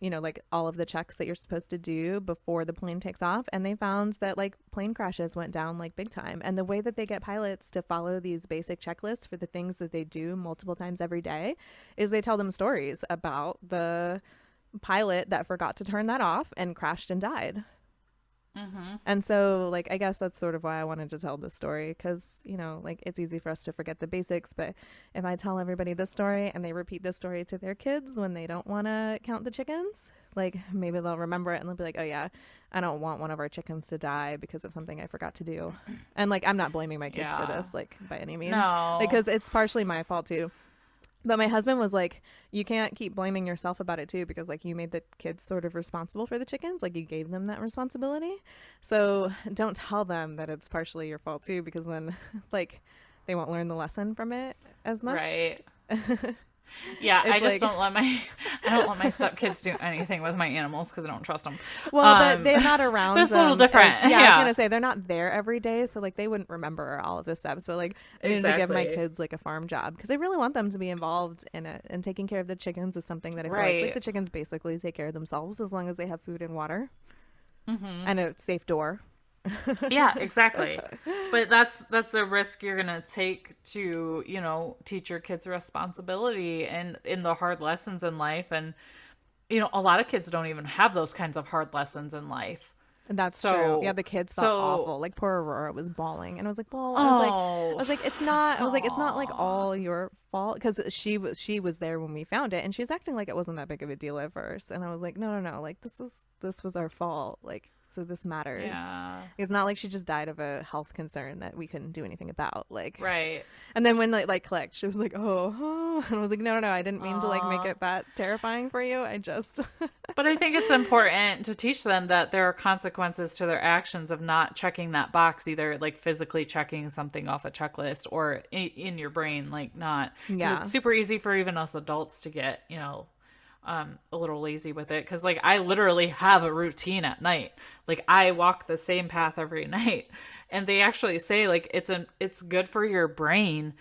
A: you know, like all of the checks that you're supposed to do before the plane takes off. And they found that like plane crashes went down like big time. And the way that they get pilots to follow these basic checklists for the things that they do multiple times every day is they tell them stories about the pilot that forgot to turn that off and crashed and died. And so, like, I guess that's sort of why I wanted to tell this story, because, you know, like, it's easy for us to forget the basics. But if I tell everybody this story and they repeat this story to their kids when they don't want to count the chickens, like, maybe they'll remember it and they'll be like, oh, yeah, I don't want one of our chickens to die because of something I forgot to do. And, like, I'm not blaming my kids for this, like, by any means.
B: No.
A: Because it's partially my fault, too. But my husband was like, you can't keep blaming yourself about it too, because like you made the kids sort of responsible for the chickens, like you gave them that responsibility. So don't tell them that it's partially your fault too, because then like they won't learn the lesson from it as much.
B: Right. Yeah,
A: It's
B: I just
A: like-
B: don't let my stepkids do anything with my animals because I don't trust them.
A: Well, but they're not around.
B: It's a little different.
A: I was
B: Yeah.
A: gonna say they're not there every day, so like they wouldn't remember all of this stuff. So like I needed to give my
B: Exactly.
A: kids like a farm job, because I really want them to be involved in it. And taking care of the chickens is something that I feel like
B: Right.
A: the chickens basically take care of themselves as long as they have food and water and a safe door.
B: Yeah, exactly. But that's a risk you're gonna take to, you know, teach your kids responsibility and in the hard lessons in life. And you know, a lot of kids don't even have those kinds of hard lessons in life.
A: And that's
B: So-
A: true. Yeah, the kids felt
B: so-
A: awful. Like poor Aurora was bawling, and I was like, "Well,"
B: Oh.
A: I was like, "It's not." I was like, "It's not like all your fault," because she was there when we found it, and she was acting like it wasn't that big of a deal at first. And I was like, "No, like this was our fault. Like, so this matters.
B: Yeah.
A: It's not like she just died of a health concern that we couldn't do anything about." Like,
B: Right.
A: and then when like clicked, she was like, "Oh," and I was like, "No, I didn't mean to like make it that terrifying for you. I just."
B: But I think it's important to teach them that there are consequences to their actions of not checking that box, either like physically checking something off a checklist or in your brain, like not. 'Cause
A: Yeah.
B: It's super easy for even us adults to get, you know, a little lazy with it. Cause like I literally have a routine at night. Like I walk the same path every night. And they actually say like it's good for your brain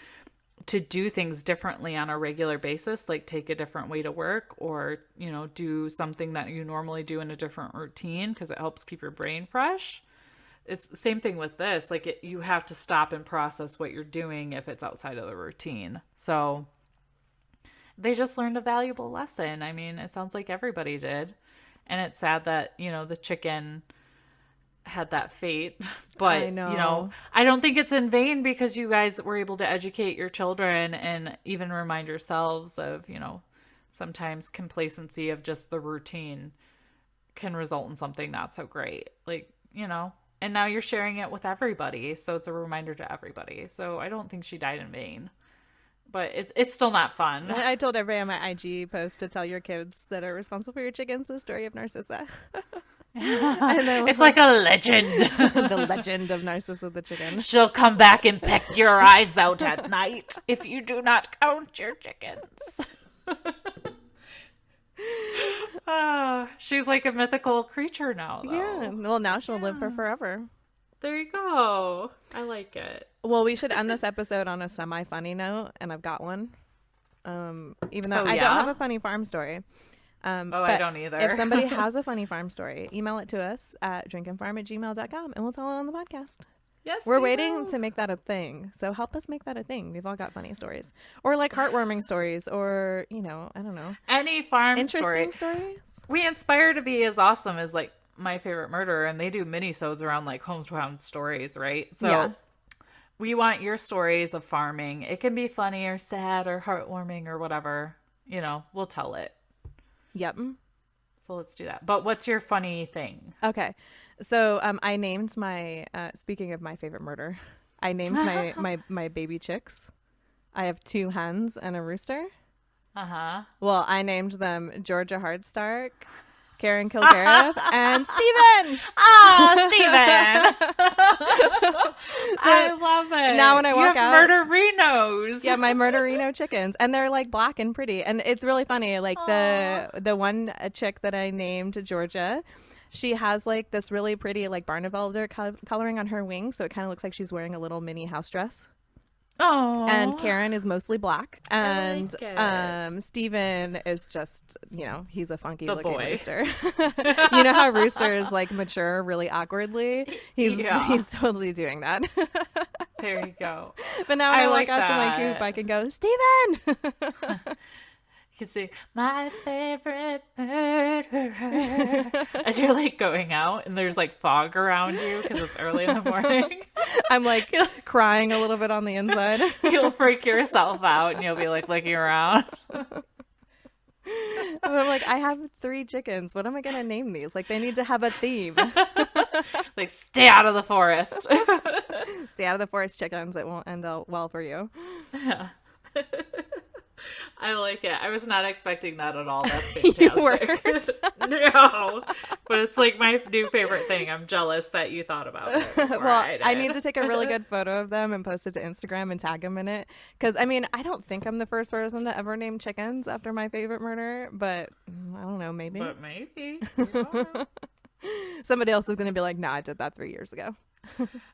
B: to do things differently on a regular basis, like take a different way to work or, you know, do something that you normally do in a different routine because it helps keep your brain fresh. It's the same thing with this. Like you have to stop and process what you're doing if it's outside of the routine. So they just learned a valuable lesson. I mean, it sounds like everybody did. And it's sad that, you know, the chicken had that fate, but you know, I don't think it's in vain because you guys were able to educate your children and even remind yourselves of, you know, sometimes complacency of just the routine can result in something not so great, like, you know, and now you're sharing it with everybody, so it's a reminder to everybody. So I don't think she died in vain, but it's still not fun.
A: I told everybody on my IG post to tell your kids that are responsible for your chickens the story of Narcissa. And then
B: It's like a legend.
A: the legend of Narcissa the chicken.
B: She'll come back and peck your eyes out at night if you do not count your chickens. She's like a mythical creature now, though.
A: Yeah. Well, now she'll live for forever.
B: There you go. I like it.
A: Well, we should end this episode on a semi-funny note, and I've got one. Even though
B: Oh,
A: I
B: yeah?
A: don't have a funny farm story.
B: I
A: But
B: don't either.
A: If somebody has a funny farm story, email it to us at drinkandfarm@gmail.com, and we'll tell it on the podcast.
B: Yes,
A: We're
B: we
A: waiting
B: will.
A: to make that a thing, so help us make that a thing. We've all got funny stories, or like heartwarming stories, or you know, I don't know,
B: Any farm
A: interesting
B: story.
A: stories.
B: We aspire to be as awesome as like My Favorite Murder, and they do mini-sodes around like hometown stories, right? So
A: Yeah.
B: we want your stories of farming. It can be funny or sad or heartwarming or whatever. You know, we'll tell it.
A: Yep.
B: So let's do that. But what's your funny thing?
A: Okay, so I named my speaking of My Favorite Murder, I named my baby chicks. I have 2 hens and a rooster.
B: Uh-huh.
A: Well, I named them Georgia Hardstark, Karen Kilgariff, and Steven.
B: Oh, Steven. I love it.
A: now when I walk
B: you
A: out-
B: have murderinos.
A: Yeah, my Murderino chickens, and they're like black and pretty, and it's really funny. Like the one chick that I named Georgia, she has like this really pretty like Barnevelder coloring on her wings, so it kind of looks like she's wearing a little mini house dress.
B: Oh.
A: And Karen is mostly black, and
B: like it.
A: Steven is just, you know, he's a funky
B: The
A: looking
B: boy.
A: rooster. You know how roosters like mature really awkwardly?
B: Yeah.
A: He's totally doing that.
B: There you go.
A: But now when
B: I
A: I walk
B: like
A: out to my
B: that.
A: coop, I can go, Steven.
B: You can see my favorite murder. as you're like going out and there's like fog around you because it's early in the morning.
A: I'm like crying a little bit on the inside.
B: You'll freak yourself out and you'll be like looking around.
A: And I'm like, I have 3 chickens. What am I gonna name these? Like, they need to have a theme.
B: Like, stay out of the forest.
A: Stay out of the forest, chickens. It won't end out well for you.
B: Yeah. I like it. I was not expecting that at all. That's
A: You
B: fantastic.
A: weren't.
B: No, but it's like my new favorite thing. I'm jealous that you thought about it before
A: Well,
B: I did.
A: I need to take a really good photo of them and post it to Instagram and tag them in it. Because, I mean, I don't think I'm the first person to ever name chickens after my favorite murder, but I don't know, maybe.
B: But maybe. You don't know.
A: Somebody else is going to be like, nah, I did that 3 years ago.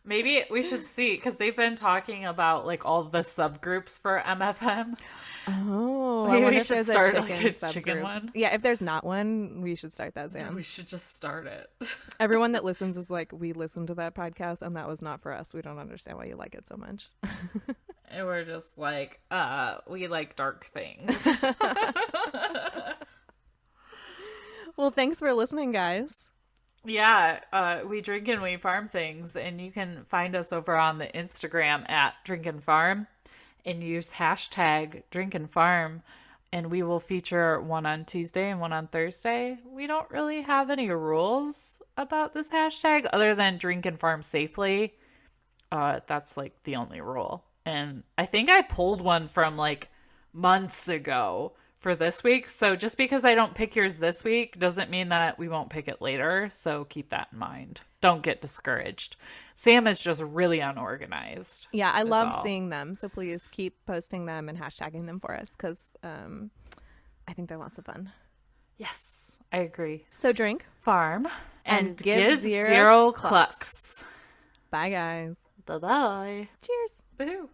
B: Maybe we should see, because they've been talking about like all the subgroups for MFM.
A: Oh, I
B: Maybe
A: wonder
B: we
A: if
B: should
A: there's
B: start
A: a
B: like
A: chicken
B: a chicken
A: subgroup.
B: one.
A: Yeah, if there's not one, we should start that, Sam.
B: We should just start it.
A: Everyone that listens is like, we listened to that podcast and that was not for us. We don't understand why you like it so much.
B: And we're just like, we like dark things.
A: Well, thanks for listening, guys.
B: Yeah, we drink and we farm things, and you can find us over on the Instagram at Drink and Farm, and use hashtag Drink and Farm, and we will feature one on Tuesday and one on Thursday. We don't really have any rules about this hashtag other than drink and farm safely. That's like the only rule, and I think I pulled one from like months ago for this week. So just because I don't pick yours this week doesn't mean that we won't pick it later. So keep that in mind. Don't get discouraged. Sam is just really unorganized.
A: Yeah, I
B: is
A: love
B: all.
A: seeing them. So please keep posting them and hashtagging them for us because I think they're lots of fun.
B: Yes, I agree.
A: So drink.
B: Farm
A: And
B: and
A: give
B: give
A: zero
B: zero
A: clucks.
B: clucks.
A: Bye, guys.
B: Bye-bye.
A: Cheers.
B: Woohoo.